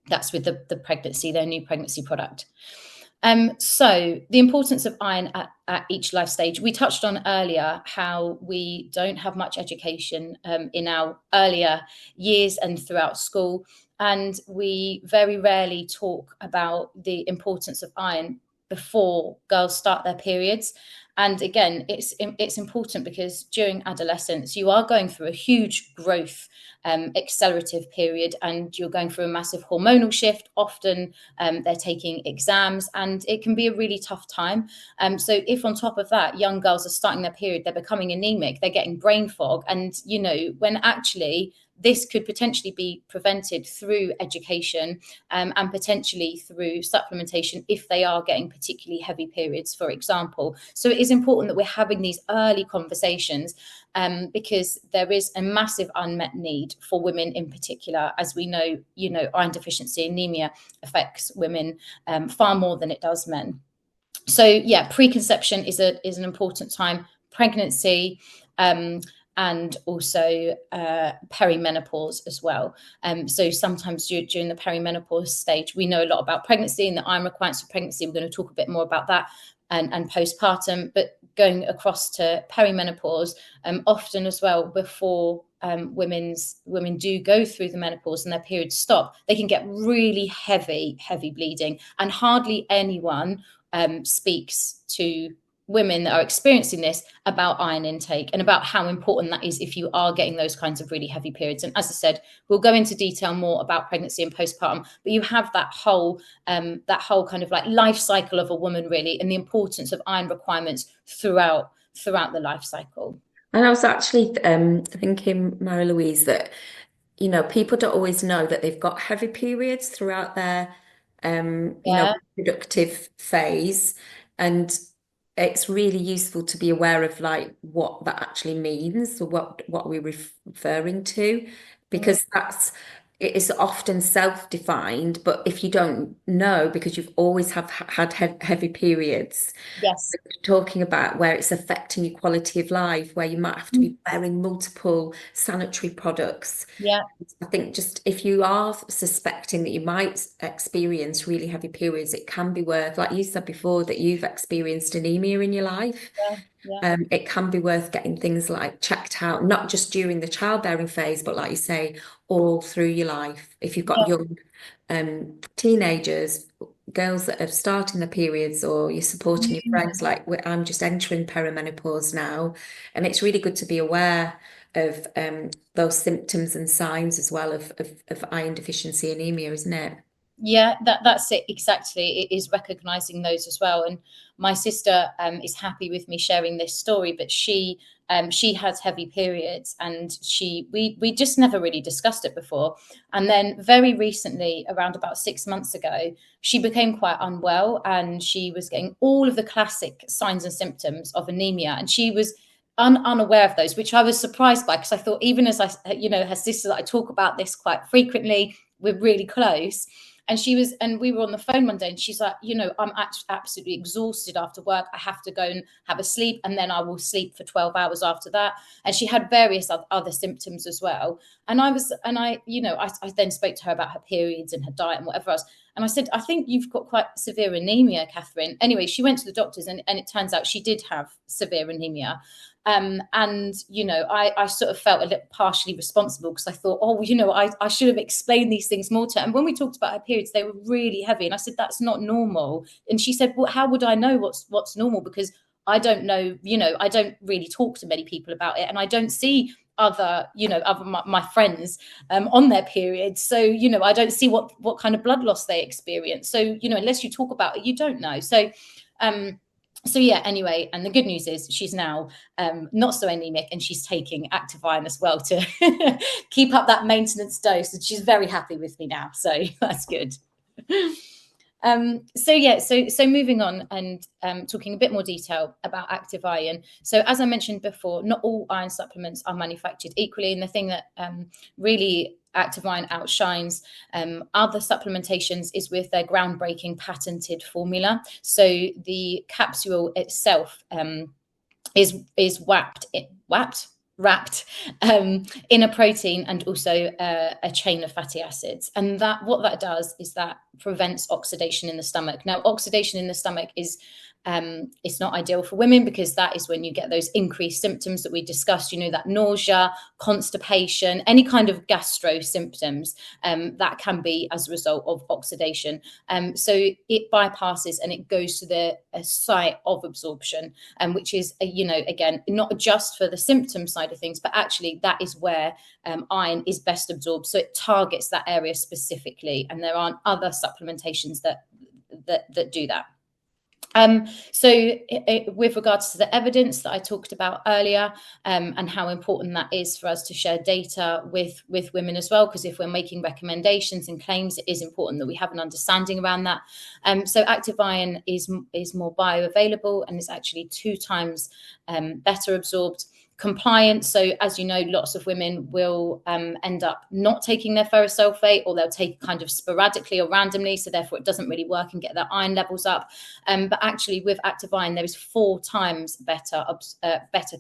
That's with the pregnancy, their new pregnancy product. So the importance of iron at each life stage. We touched on earlier how we don't have much education in our earlier years and throughout school. And we very rarely talk about the importance of iron before girls start their periods. And again, it's important because during adolescence, you are going through a huge growth accelerative period, and you're going through a massive hormonal shift. Often they're taking exams, and it can be a really tough time. So if on top of that, young girls are starting their period, they're becoming anemic, they're getting brain fog, and when actually this could potentially be prevented through education and potentially through supplementation if they are getting particularly heavy periods, for example. So it is important that we're having these early conversations because there is a massive unmet need for women in particular. As we know, iron deficiency anemia affects women far more than it does men. So yeah, preconception is an important time, pregnancy, and also perimenopause as well. So sometimes during the perimenopause stage, we know a lot about pregnancy and the iron requirements for pregnancy. We're going to talk a bit more about that and postpartum, but going across to perimenopause, often as well, before women do go through the menopause and their periods stop, they can get really heavy bleeding, and hardly anyone speaks to women that are experiencing this about iron intake and about how important that is if you are getting those kinds of really heavy periods. And as I said, we'll go into detail more about pregnancy and postpartum, but you have that whole kind of like life cycle of a woman really, and the importance of iron requirements throughout the life cycle. And I was actually thinking, Mary Louise, that people don't always know that they've got heavy periods throughout their Yeah. productive phase. And it's really useful to be aware of like what that actually means, or what we're referring to, Mm. because it is often self-defined, but if you don't know because you've always have had heavy periods, Yes. talking about where it's affecting your quality of life, where you might have to be wearing multiple sanitary products. Yeah. I think just if you are suspecting that you might experience really heavy periods, it can be worth, like you said before, that you've experienced anemia in your life. Yeah. Yeah. It can be worth getting things like checked out, not just during the childbearing phase, but like you say, all through your life. If you've got Yeah. young teenagers, girls that are starting their periods, or you're supporting your Mm. friends, like I'm just entering perimenopause now, and it's really good to be aware of those symptoms and signs as well of iron deficiency anemia, isn't it? Yeah, that's it exactly. It is recognizing those as well. And my sister is happy with me sharing this story, but she has heavy periods, and we just never really discussed it before. And then very recently, around about 6 months ago, she became quite unwell, and she was getting all of the classic signs and symptoms of anemia, and she was unaware of those, which I was surprised by, because I thought, even as her sister, I talk about this quite frequently. We're really close. And we were on the phone one day, and she's like, I'm absolutely exhausted after work. I have to go and have a sleep, and then I will sleep for 12 hours after that. And she had various other symptoms as well. And I then spoke to her about her periods and her diet and whatever else. And I said, I think you've got quite severe anemia, Catherine. Anyway, she went to the doctors, and it turns out she did have severe anemia. I sort of felt a little partially responsible, because I thought, I should have explained these things more to her. And when we talked about her periods, they were really heavy. And I said, that's not normal. And she said, well, how would I know what's normal? Because I don't know, I don't really talk to many people about it. And I don't see other my friends on their periods. So, I don't see what kind of blood loss they experience. So, unless you talk about it, you don't know. So yeah, anyway, and the good news is she's now not so anemic, and she's taking active iron as well to keep up that maintenance dose, and she's very happy with me now, so that's good. So moving on, and talking a bit more detail about active iron. So as I mentioned before, not all iron supplements are manufactured equally, and the thing that really active iron outshines other supplementations is with their groundbreaking patented formula. So the capsule itself is wrapped in a protein, and also a chain of fatty acids. And that what that does is that prevents oxidation in the stomach. Now, oxidation in the stomach is it's not ideal for women, because that is when you get those increased symptoms that we discussed, that nausea, constipation, any kind of gastro symptoms that can be as a result of oxidation. So it bypasses and it goes to the site of absorption, which is, again, not just for the symptom side of things, but actually that is where iron is best absorbed. So it targets that area specifically, and there aren't other supplementations that do that. With regards to the evidence that I talked about earlier, and how important that is for us to share data with women as well, because if we're making recommendations and claims, it is important that we have an understanding around that. So active iron is more bioavailable, and is actually 2 times better absorbed. Compliance. So as you know, lots of women will end up not taking their ferrous sulfate, or they'll take kind of sporadically or randomly. So therefore it doesn't really work and get their iron levels up. But actually with active iron, there is 4 times better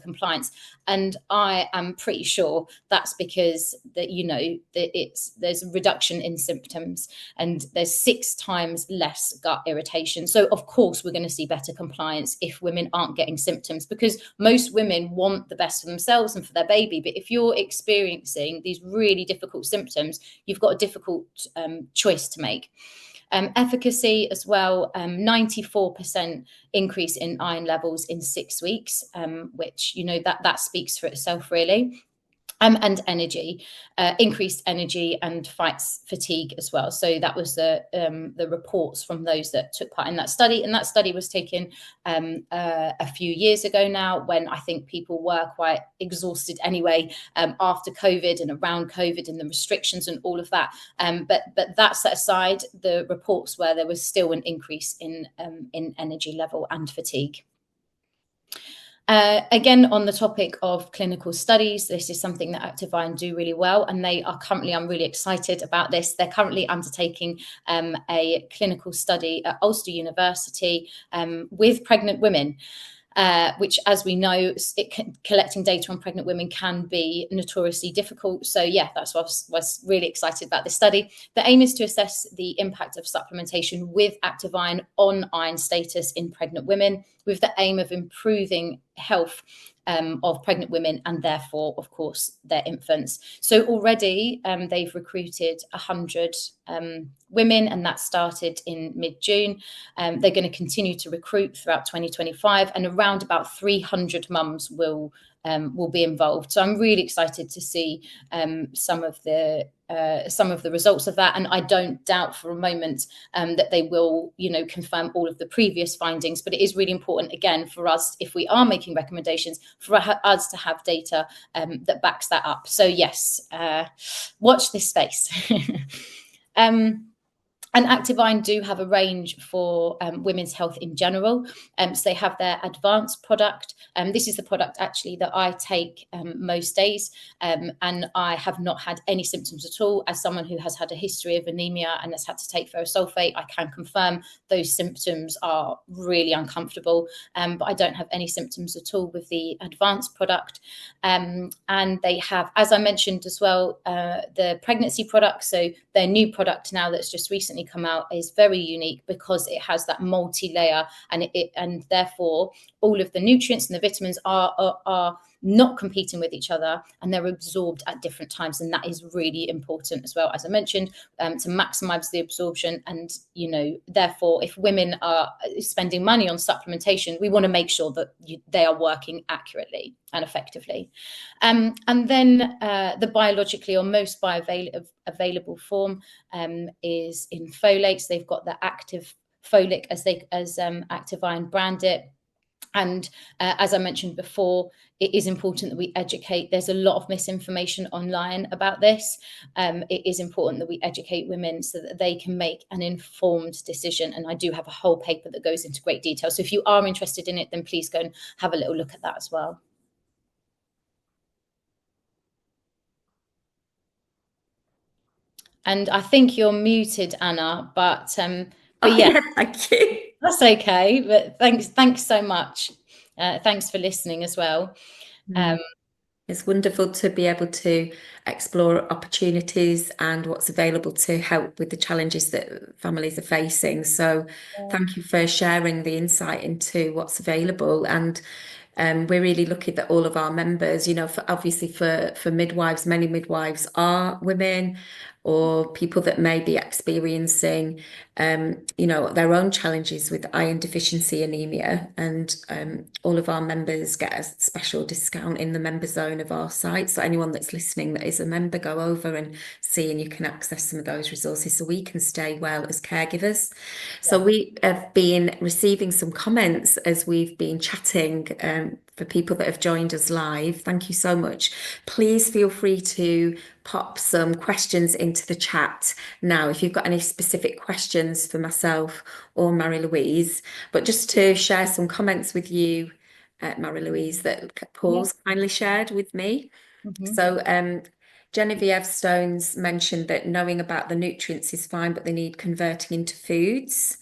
compliance. And I am pretty sure that's because there's a reduction in symptoms, and there's 6 times less gut irritation. So of course we're going to see better compliance if women aren't getting symptoms, because most women want the best for themselves and for their baby. But if you're experiencing these really difficult symptoms, you've got a difficult choice to make. Efficacy as well, 94% increase in iron levels in 6 weeks, which, you know, that speaks for itself, really. And energy, increased energy and fights fatigue as well. So that was the reports from those that took part in that study. And that study was taken a few years ago now, when I think people were quite exhausted anyway, after COVID and around COVID and the restrictions and all of that. But that set aside, the reports where there was still an increase in energy level and fatigue. Again, on the topic of clinical studies, this is something that Activine do really well, and they are currently, I'm really excited about this, they're currently undertaking a clinical study at Ulster University with pregnant women. Which, as we know, collecting data on pregnant women can be notoriously difficult. So yeah, that's why I was really excited about this study. The aim is to assess the impact of supplementation with Activine on iron status in pregnant women, with the aim of improving health of pregnant women and therefore, of course, their infants. So already they've recruited 100 women, and that started in mid-June. They're going to continue to recruit throughout 2025, and around about 300 mums will be involved. So I'm really excited to see some of the results of that, and I don't doubt for a moment that they will, you know, confirm all of the previous findings. But it is really important, again, for us, if we are making recommendations, for us to have data that backs that up. So yes, watch this space. And Activine do have a range for women's health in general. So they have their advanced product. This is the product actually that I take most days, and I have not had any symptoms at all. As someone who has had a history of anemia and has had to take ferrous sulfate, I can confirm those symptoms are really uncomfortable, but I don't have any symptoms at all with the advanced product. And they have, as I mentioned as well, the pregnancy product. So their new product now that's just recently come out is very unique because it has that multi-layer, and therefore all of the nutrients and the vitamins are not competing with each other, and they're absorbed at different times, and that is really important as well, as I mentioned, to maximize the absorption. And, you know, therefore, if women are spending money on supplementation, we want to make sure that they are working accurately and effectively. And then the biologically or most bioavailable form is in folates. They've got the active folic, as Activine brand it. And as I mentioned before, it is important that we educate. There's a lot of misinformation online about this. It is important that we educate women so that they can make an informed decision. And I do have a whole paper that goes into great detail. So if you are interested in it, then please go and have a little look at that as well. And I think you're muted, Anna, but yeah. Yeah, thank you. That's okay, but thanks so much. Thanks for listening as well. It's wonderful to be able to explore opportunities and what's available to help with the challenges that families are facing. So thank you for sharing the insight into what's available. And we're really lucky that all of our members, you know, obviously for midwives, many midwives are women or people that may be experiencing, you know, their own challenges with iron deficiency anemia. And all of our members get a special discount in the member zone of our site. So anyone that's listening that is a member, go over and see, and you can access some of those resources so we can stay well as caregivers. So we have been receiving some comments as we've been chatting. For people that have joined us live, thank you so much. Please feel free to pop some questions into the chat now if you've got any specific questions for myself or Mary-Louise. But just to share some comments with you, Mary-Louise, that Paul's kindly shared with me. So Genevieve Stones mentioned that knowing about the nutrients is fine, but they need converting into foods.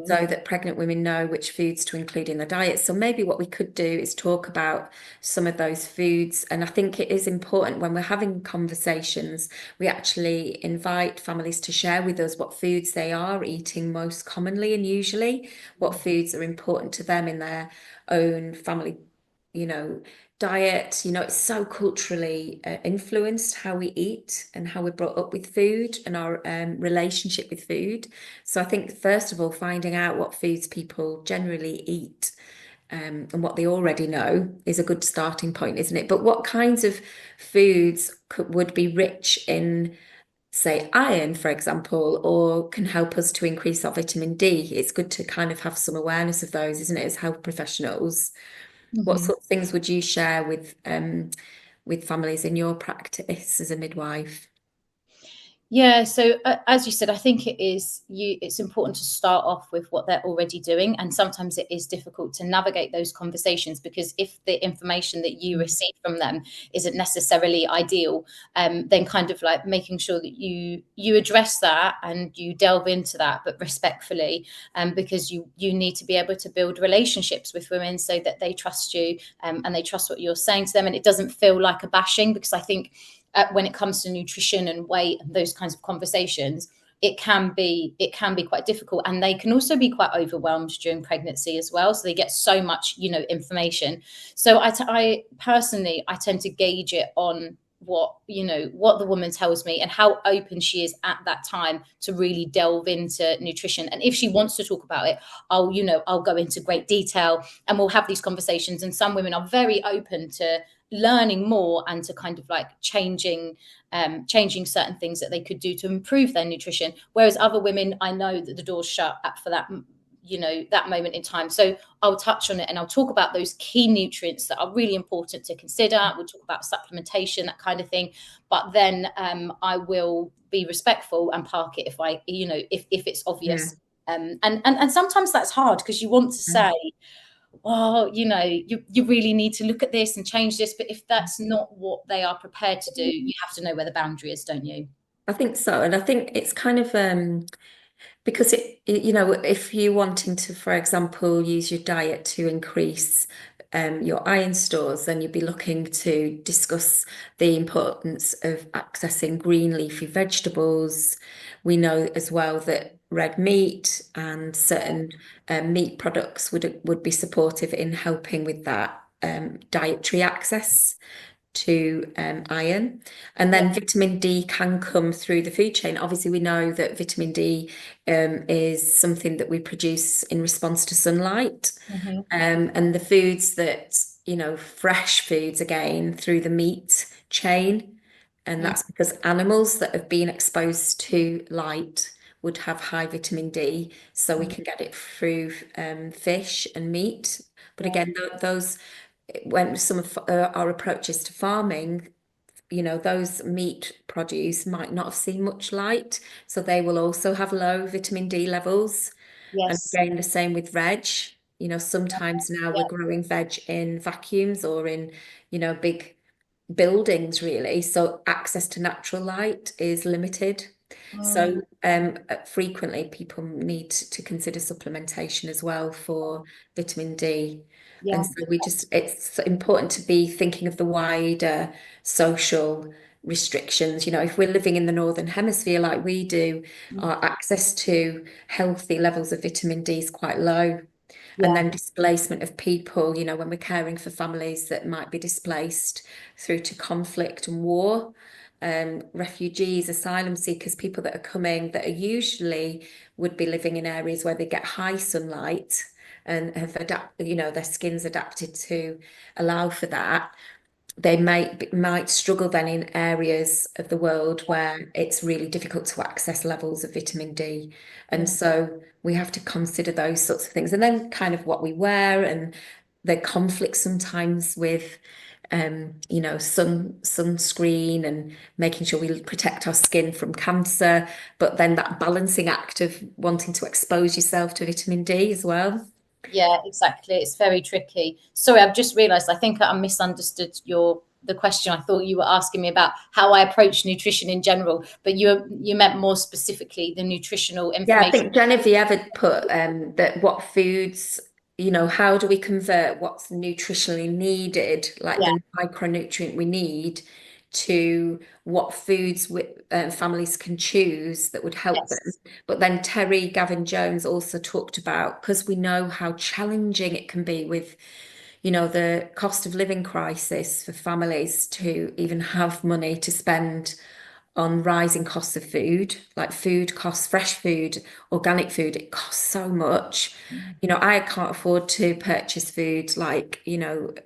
So that pregnant women know which foods to include in their diet. So maybe what we could do is talk about some of those foods. And I think it is important when we're having conversations, we actually invite families to share with us what foods they are eating most commonly and usually, what foods are important to them in their own family, you know, diet, it's so culturally influenced how we eat and how we're brought up with food and our relationship with food. So I think, first of all, finding out what foods people generally eat and what they already know is a good starting point, isn't it? But what kinds of foods would be rich in, say, iron, for example, or can help us to increase our vitamin D? It's good to kind of have some awareness of those, isn't it, as health professionals? What Mhm. sort of things would you share with families in your practice as a midwife? Yeah, so as you said, I think it's important to start off with what they're already doing, and sometimes it is difficult to navigate those conversations because if the information that you receive from them isn't necessarily ideal, then kind of like making sure that you address that and you delve into that, but respectfully, because you need to be able to build relationships with women so that they trust you, and they trust what you're saying to them, and it doesn't feel like a bashing because I think when it comes to nutrition and weight and those kinds of conversations, it can be quite difficult, and they can also be quite overwhelmed during pregnancy as well, so they get so much information. So I personally, I tend to gauge it on what the woman tells me and how open she is at that time to really delve into nutrition. And if she wants to talk about it, I'll go into great detail and we'll have these conversations. And some women are very open to learning more and to kind of like changing certain things that they could do to improve their nutrition, whereas other women, I know that the door's shut up for that moment in time. So I'll touch on it and I'll talk about those key nutrients that are really important to consider. We'll talk about supplementation, that kind of thing, but then I will be respectful and park it if it's Yeah. obvious. And sometimes that's hard because you want to say, oh, you really need to look at this and change this. But if that's not what they are prepared to do, you have to know where the boundary is, don't you? I think so. And I think it's kind of because if you're wanting to, for example, use your diet to increase your iron stores, then you'd be looking to discuss the importance of accessing green leafy vegetables. We know as well that red meat and certain meat products would be supportive in helping with that dietary access to iron. And Yeah. then vitamin D can come through the food chain. Obviously, we know that vitamin D is something that we produce in response to sunlight. Hmm. And the foods that, fresh foods again through the meat chain. And that's because animals that have been exposed to light would have high vitamin D. So we Hmm. can get it through fish and meat. But Yeah. again, those when some of our approaches to farming, those meat produce might not have seen much light, so they will also have low vitamin D levels. And Yes. again, the same with veg. Sometimes now we're Yeah. growing veg in vacuums or in, big buildings, really. So access to natural light is limited. Mm, So frequently people need to consider supplementation as well for vitamin D. And yeah. so it's important to be thinking of the wider social restrictions. If we're living in the Northern Hemisphere like we do, our access to healthy levels of vitamin D is quite low. And Yeah. then displacement of people, when we're caring for families that might be displaced through to conflict and war, refugees, asylum seekers, people that are coming that are usually would be living in areas where they get high sunlight and have their skin's adapted to allow for that. They might struggle then in areas of the world where it's really difficult to access levels of vitamin D. And Yeah. so we have to consider those sorts of things. And then kind of what we wear and the conflict sometimes with sunscreen and making sure we protect our skin from cancer, but then that balancing act of wanting to expose yourself to vitamin D as well. Yeah, exactly. It's very tricky. Sorry, I've just realized I think I misunderstood the question. I thought you were asking me about how I approach nutrition in general, but you meant more specifically the nutritional Yeah, I information. think Genevieve had put that what foods, how do we convert what's nutritionally needed, like Yeah. the micronutrient we need, to what foods families can choose that would help them. Yes. But then Terry Gavin Jones also talked about, because we know how challenging it can be with the cost of living crisis for families to even have money to spend on rising costs of food, like food costs, fresh food, organic food, it costs so much. I can't afford to purchase food like,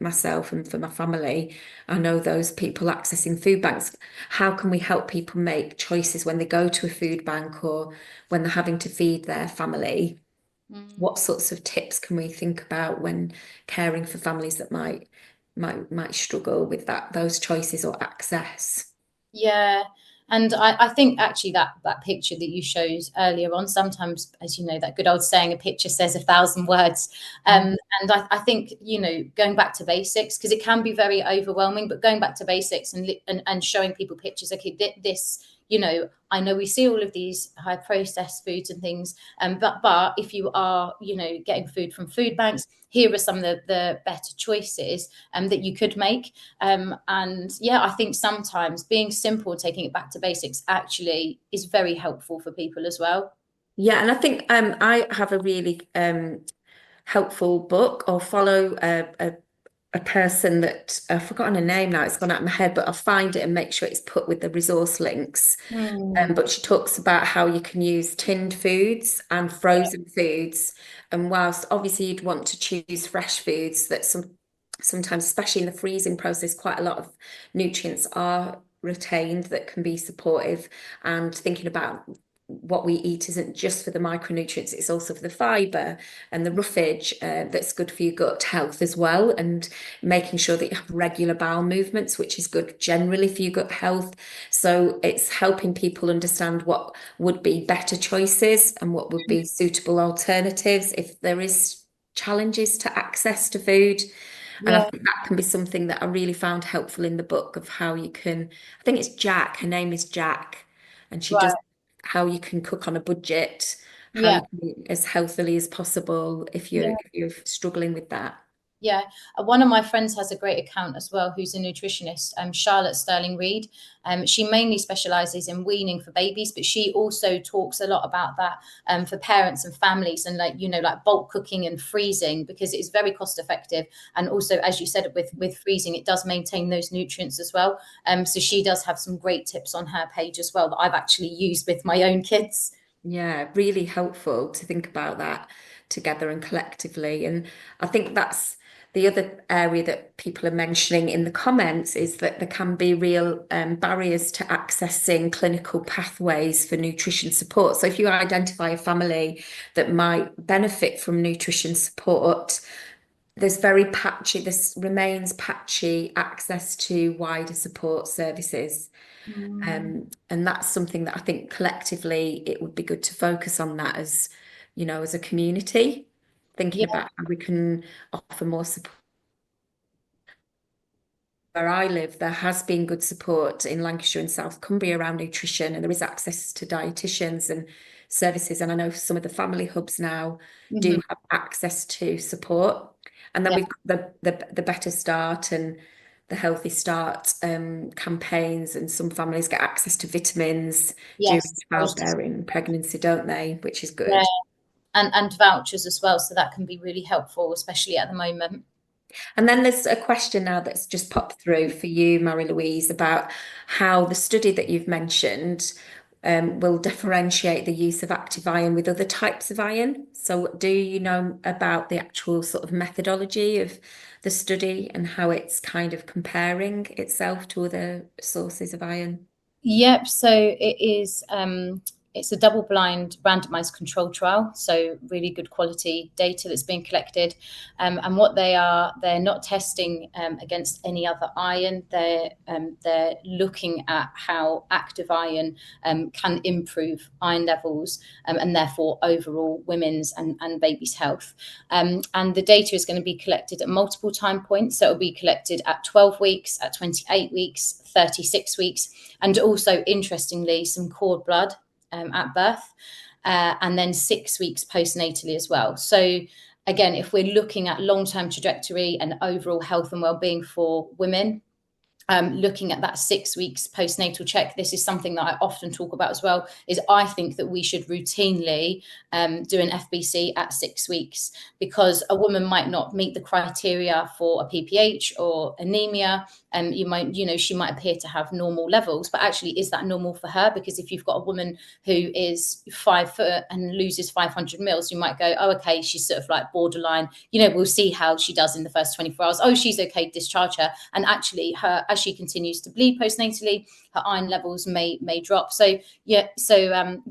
myself and for my family. I know those people accessing food banks. How can we help people make choices when they go to a food bank or when they're having to feed their family? Mm. What sorts of tips can we think about when caring for families that might struggle with those choices or access? Yeah. And I think actually that picture that you showed earlier on, sometimes, as you know, that good old saying, a picture says 1,000 words. And I think, going back to basics, because it can be very overwhelming, but going back to basics and showing people pictures, okay, this, I know we see all of these high processed foods and things, but if you are, getting food from food banks, here are some of the better choices that you could make. And yeah, I think sometimes being simple, taking it back to basics, actually is very helpful for people as well. Yeah, and I think I have a really helpful book or follow a person that I've forgotten her name now, it's gone out of my head, but I'll find it and make sure it's put with the resource links. Mm. But she talks about how you can use tinned foods and frozen foods. And whilst obviously you'd want to choose fresh foods, that sometimes, especially in the freezing process, quite a lot of nutrients are retained that can be supportive. And thinking about what we eat isn't just for the micronutrients, it's also for the fibre and the roughage that's good for your gut health as well. And making sure that you have regular bowel movements, which is good generally for your gut health. So it's helping people understand what would be better choices and what would be suitable alternatives if there is challenges to access to food. And I Yeah, think that can be something that I really found helpful in the book of how you can, I think it's Jack, her name is Jack, and she does right. how you can cook on a budget, how Yeah, you can eat as healthily as possible if you're yeah. if you're struggling with that. Yeah, one of my friends has a great account as well, who's a nutritionist, Charlotte Sterling Reed. She mainly specializes in weaning for babies, but she also talks a lot about that for parents and families, and like bulk cooking and freezing, because it is very cost effective. And also, as you said, with freezing, it does maintain those nutrients as well. So she does have some great tips on her page as well that I've actually used with my own kids. Yeah, really helpful to think about that together and collectively. And I think that's the other area that people are mentioning in the comments is that there can be real barriers to accessing clinical pathways for nutrition support. So if you identify a family that might benefit from nutrition support, this remains patchy access to wider support services. Mm. And that's something that I think collectively it would be good to focus on that as a community, thinking Yeah. about how we can offer more support. Where I live, there has been good support in Lancashire and South Cumbria around nutrition, and there is access to dietitians and services. And I know some of the family hubs now Mhm. do have access to support. And then Yeah. we've got the Better Start and the Healthy Start campaigns, and some families get access to vitamins during Yes. I was just childbearing and pregnancy, don't they? Which is yeah, good. and vouchers as well, so that can be really helpful, especially at the moment. And then there's a question now that's just popped through for you, Mary Louise, about how the study that you've mentioned will differentiate the use of active iron with other types of iron. So, do you know about the actual sort of methodology of the study and how it's kind of comparing itself to other sources of iron? Yep. So it is. It's a double-blind, randomized control trial. So really good quality data that's being collected. And what they're not testing against any other iron. They're looking at how active iron can improve iron levels and therefore overall women's and babies' health. And the data is going to be collected at multiple time points. So it'll be collected at 12 weeks, at 28 weeks, 36 weeks, and also, interestingly, some cord blood at birth, and then 6 weeks postnatally as well. So, again, if we're looking at long term trajectory and overall health and well-being for women, looking at that 6 weeks postnatal check. This is something that I often talk about as well, is I think that we should routinely do an FBC at 6 weeks, because a woman might not meet the criteria for a PPH or anemia, and she might appear to have normal levels, but actually, is that normal for her? Because if you've got a woman who is 5 foot and loses 500 mils, you might go, oh, okay, she's sort of like borderline, we'll see how she does in the first 24 hours. Oh, she's okay, discharge her. And actually, as she continues to bleed postnatally, her iron levels may drop. So I'm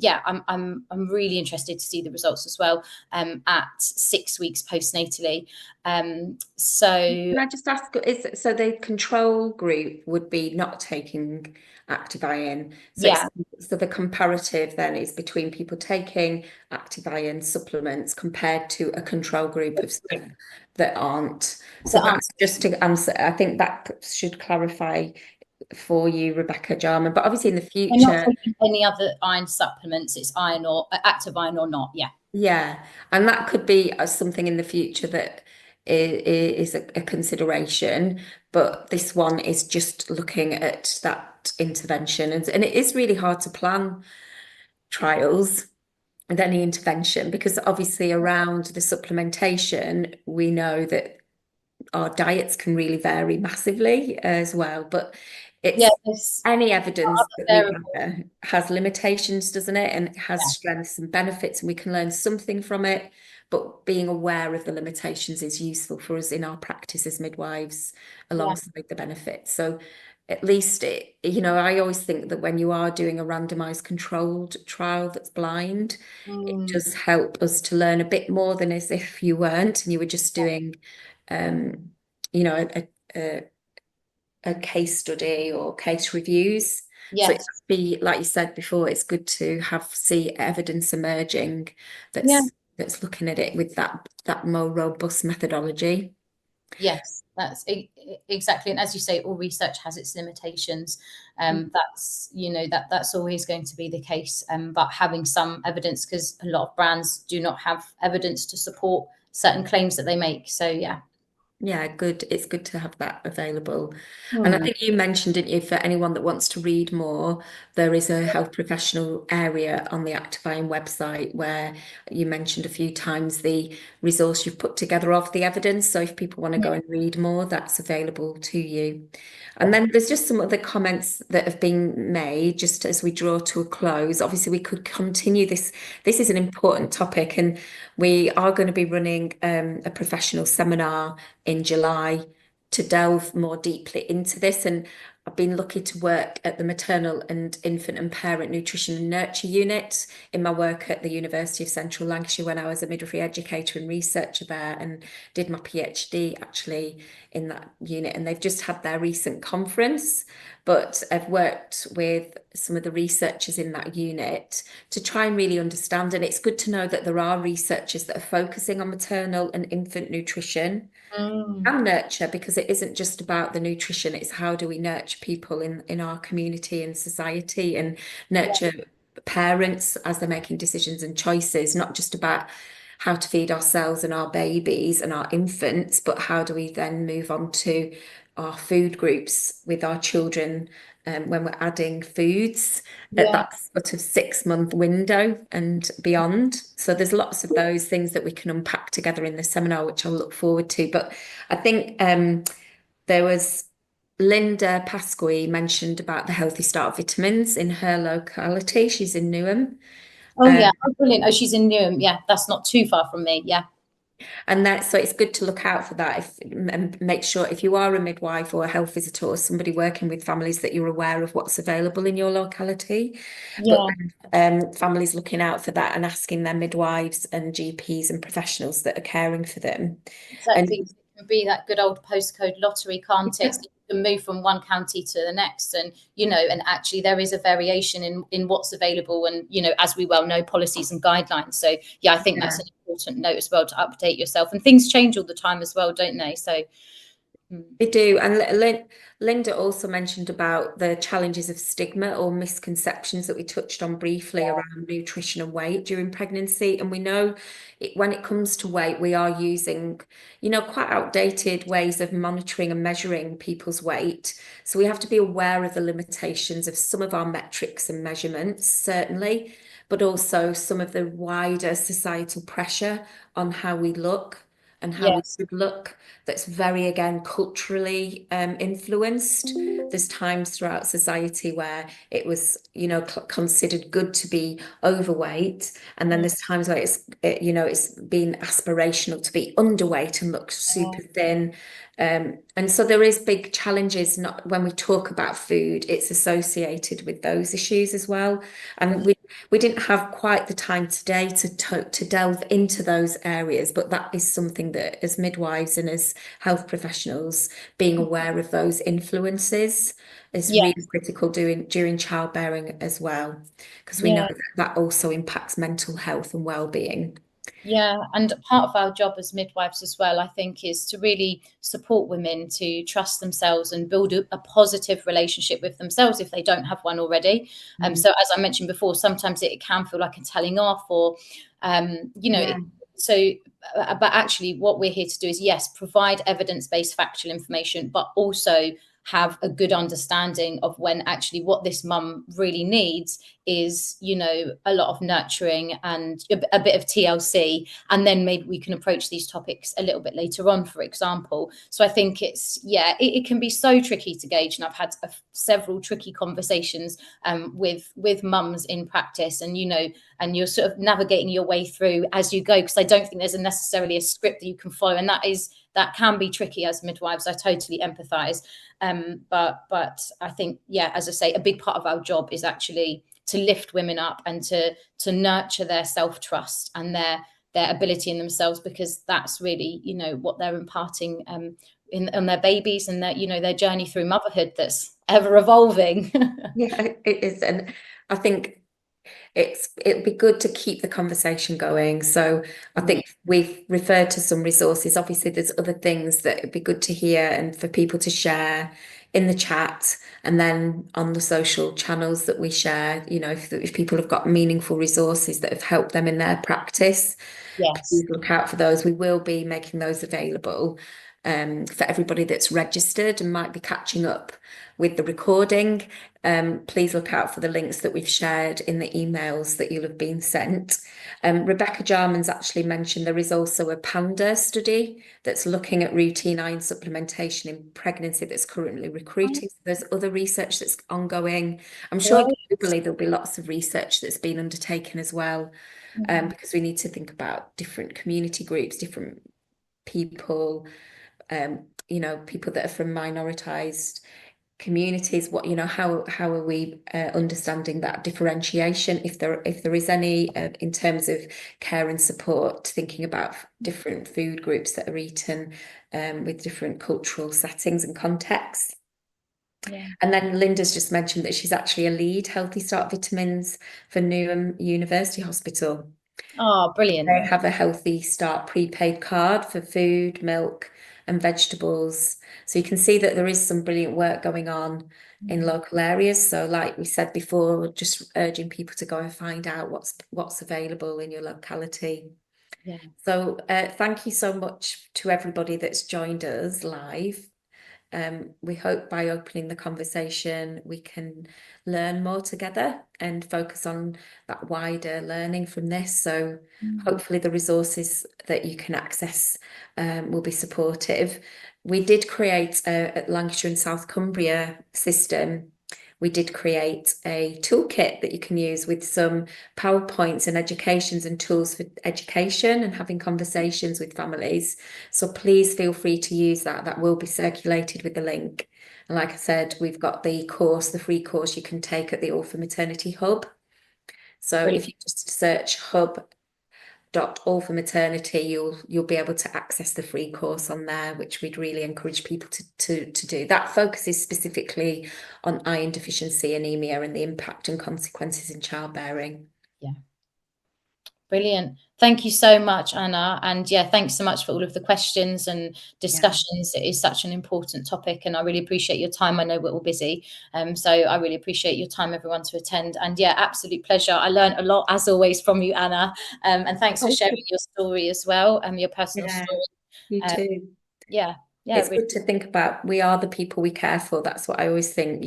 really interested to see the results as well at 6 weeks postnatally. So Can I just ask, so the control group would be not taking active iron. yeah, So the comparative then is between people taking active iron supplements compared to a control group of stuff that aren't. So the that's just to answer. I think that should clarify for you, Rebecca Jarman. But obviously in the we're not future, taking any other iron supplements. It's iron or active iron or not. Yeah. yeah, and that could be something in the future that is a consideration. But this one is just looking at that intervention, and it is really hard to plan trials with any intervention because obviously around the supplementation, we know that our diets can really vary massively as well. But Yeah, it's there's any evidence other that we variables. gather has limitations, doesn't it? And it has Yeah, strengths and benefits, and we can learn something from it. But being aware of the limitations is useful for us in our practice as midwives yeah. alongside the benefits. So at least I always think that when you are doing a randomized controlled trial that's blind, it Mm, does help us to learn a bit more than as if you weren't and you were just doing um, you know, a case study or case reviews. So yes. it's be like you said before, it's good to see evidence emerging Yeah. that's looking at it with that more robust methodology. Yes, that's exactly. And as you say, all research has its limitations. That's always going to be the case. But having some evidence, because a lot of brands do not have evidence to support certain claims that they make. So yeah. Yeah, good. It's good to have that available. And I Hmm. think you mentioned, didn't you, for anyone that wants to read more, there is a health professional area on the Activine website where you mentioned a few times the resource you've put together of the evidence. So if people want to go and read more, that's available to you. And then there's just some other comments that have been made just as we draw to a close. Obviously, we could continue this. This is an important topic, and we are going to be running a professional seminar in July to delve more deeply into this. And I've been lucky to work at the Maternal and Infant and Parent Nutrition and Nurture Unit in my work at the University of Central Lancashire when I was a midwifery educator and researcher there and did my PhD actually in that unit. And they've just had their recent conference, but I've worked with some of the researchers in that unit to try and really understand. And it's good to know that there are researchers that are focusing on maternal and infant nutrition Mm. and nurture, because it isn't just about the nutrition, it's how do we nurture people in our community and society and Yeah. nurture parents as they're making decisions and choices, not just about how to feed ourselves and our babies and our infants, but how do we then move on to our food groups with our children when we're adding foods at Yeah. that sort of 6 month window and beyond. So there's lots of those things that we can unpack together in the seminar, which I'll look forward to. But I think there was Linda Pasqui mentioned about the Healthy Start vitamins in her locality. She's in Newham. Oh Um, yeah. Oh, brilliant. Oh, she's in Newham. Yeah, that's not too far from me. Yeah. And that, so it's good to look out for that and make sure if you are a midwife or a health visitor or somebody working with families that you're aware of what's available in your locality. But Yeah. families looking out for that and asking their midwives and GPs and professionals that are caring for them. And Exactly. It can be that good old postcode lottery, can't it? So you can move from one county to the next, and and actually there is a variation in what's available, and as we well know, policies and guidelines. So yeah, I think yeah, that's an important note as well to update yourself. And things change all the time as well, don't they? So Mm. They do. And Linda also mentioned about the challenges of stigma or misconceptions that we touched on briefly around nutrition and weight during pregnancy. And we know when it comes to weight, we are using, quite outdated ways of monitoring and measuring people's weight. So we have to be aware of the limitations of some of our metrics and measurements, certainly, but also some of the wider societal pressure on how we look and how we Yes. should look, that's very, again, culturally influenced. There's times throughout society where it was, considered good to be overweight. And then Mm. there's times where it's been aspirational to be underweight and look super thin. And so there is big challenges, not when we talk about food, it's associated with those issues as well. And we didn't have quite the time today to delve into those areas, but that is something that as midwives and as health professionals, being aware of those influences is Yeah. really critical during childbearing as well, because we know Yeah. that also impacts mental health and well-being. Yeah, and part of our job as midwives as well, I think, is to really support women to trust themselves and build a positive relationship with themselves if they don't have one already. Mm. So, as I mentioned before, sometimes it can feel like a telling off, or Yeah. so. But actually, what we're here to do is, yes, provide evidence-based factual information, but also have a good understanding of when actually what this mum really needs is, a lot of nurturing and a bit of TLC, and then maybe we can approach these topics a little bit later on, for example. So I think it can be so tricky to gauge, and I've had several tricky conversations with mums in practice, and and you're sort of navigating your way through as you go, because I don't think there's necessarily a script that you can follow, and that can be tricky as midwives. I totally empathize. But I think, yeah, as I say, a big part of our job is actually to lift women up and to nurture their self-trust and their ability in themselves, because that's really, what they're imparting on their babies, and their journey through motherhood that's ever evolving. Yeah, it is. And I think it'd be good to keep the conversation going. So I think we've referred to some resources. Obviously, there's other things that it'd be good to hear and for people to share in the chat and then on the social channels that we share. If people have got meaningful resources that have helped them in their practice, Yes. please look out for those. We will be making those available for everybody that's registered and might be catching up with the recording. Please look out for the links that we've shared in the emails that you'll have been sent. Rebecca Jarman's actually mentioned there is also a PANDA study that's looking at routine iron supplementation in pregnancy that's currently recruiting. So there's other research that's ongoing. I'm sure Great. globally there'll be lots of research that's been undertaken as well, because we need to think about different community groups, different people, people that are from minoritized communities. How are we understanding that differentiation, if there is any, in terms of care and support, thinking about different food groups that are eaten with different cultural settings and contexts. Yeah. And then Linda's just mentioned that she's actually a lead Healthy Start Vitamins for Newham University Hospital. Oh, brilliant. They have a Healthy Start prepaid card for food, milk, and vegetables. So you can see that there is some brilliant work going on in local areas. So, like we said before, just urging people to go and find out what's available in your locality. Yeah. So, thank you so much to everybody that's joined us live. We hope by opening the conversation, we can learn more together and focus on that wider learning from this. So hopefully the resources that you can access will be supportive. We did create at Lancashire and South Cumbria system. We did create a toolkit that you can use with some PowerPoints and educations and tools for education and having conversations with families. So please feel free to use that. That will be circulated with the link. And like I said, we've got the free course you can take at the All for Maternity Hub. So if Brilliant. you just search hub.allformaternity, you'll be able to access the free course on there, which we'd really encourage people to do. That focuses specifically on iron deficiency anemia and the impact and consequences in childbearing. Yeah. Brilliant. Thank you so much, Anna. And yeah, thanks so much for all of the questions and Yeah. discussions. It is such an important topic, and I really appreciate your time. I know we're all busy. So I really appreciate your time, everyone, to attend. And yeah, absolute pleasure. I learned a lot, as always, from you, Anna. And thanks for Thank sharing you. your story as well, and your personal Yeah, story. you Um, too. yeah, yeah, It's really, good to think about we are the people we care for. That's what I always think,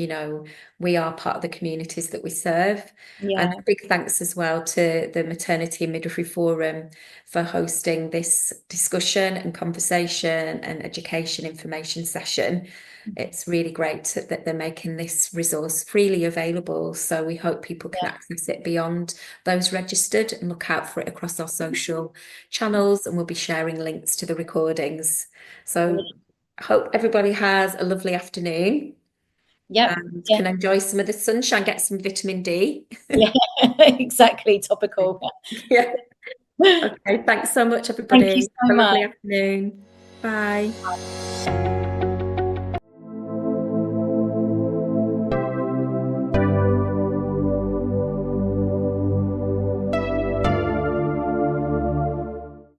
we are part of the communities that we serve. And yeah, a big thanks as well to the Maternity and Midwifery Forum for hosting this discussion and conversation and education information session. It's really great that they're making this resource freely available. So we hope people can yeah, access it beyond those registered and look out for it across our social channels. And we'll be sharing links to the recordings. So brilliant. I hope everybody has a lovely afternoon Yep, and yeah, can enjoy some of the sunshine, get some vitamin D. yeah, exactly. Topical. Yeah. Okay. Thanks so much, Thank you everybody. so Have a much. lovely afternoon. Bye.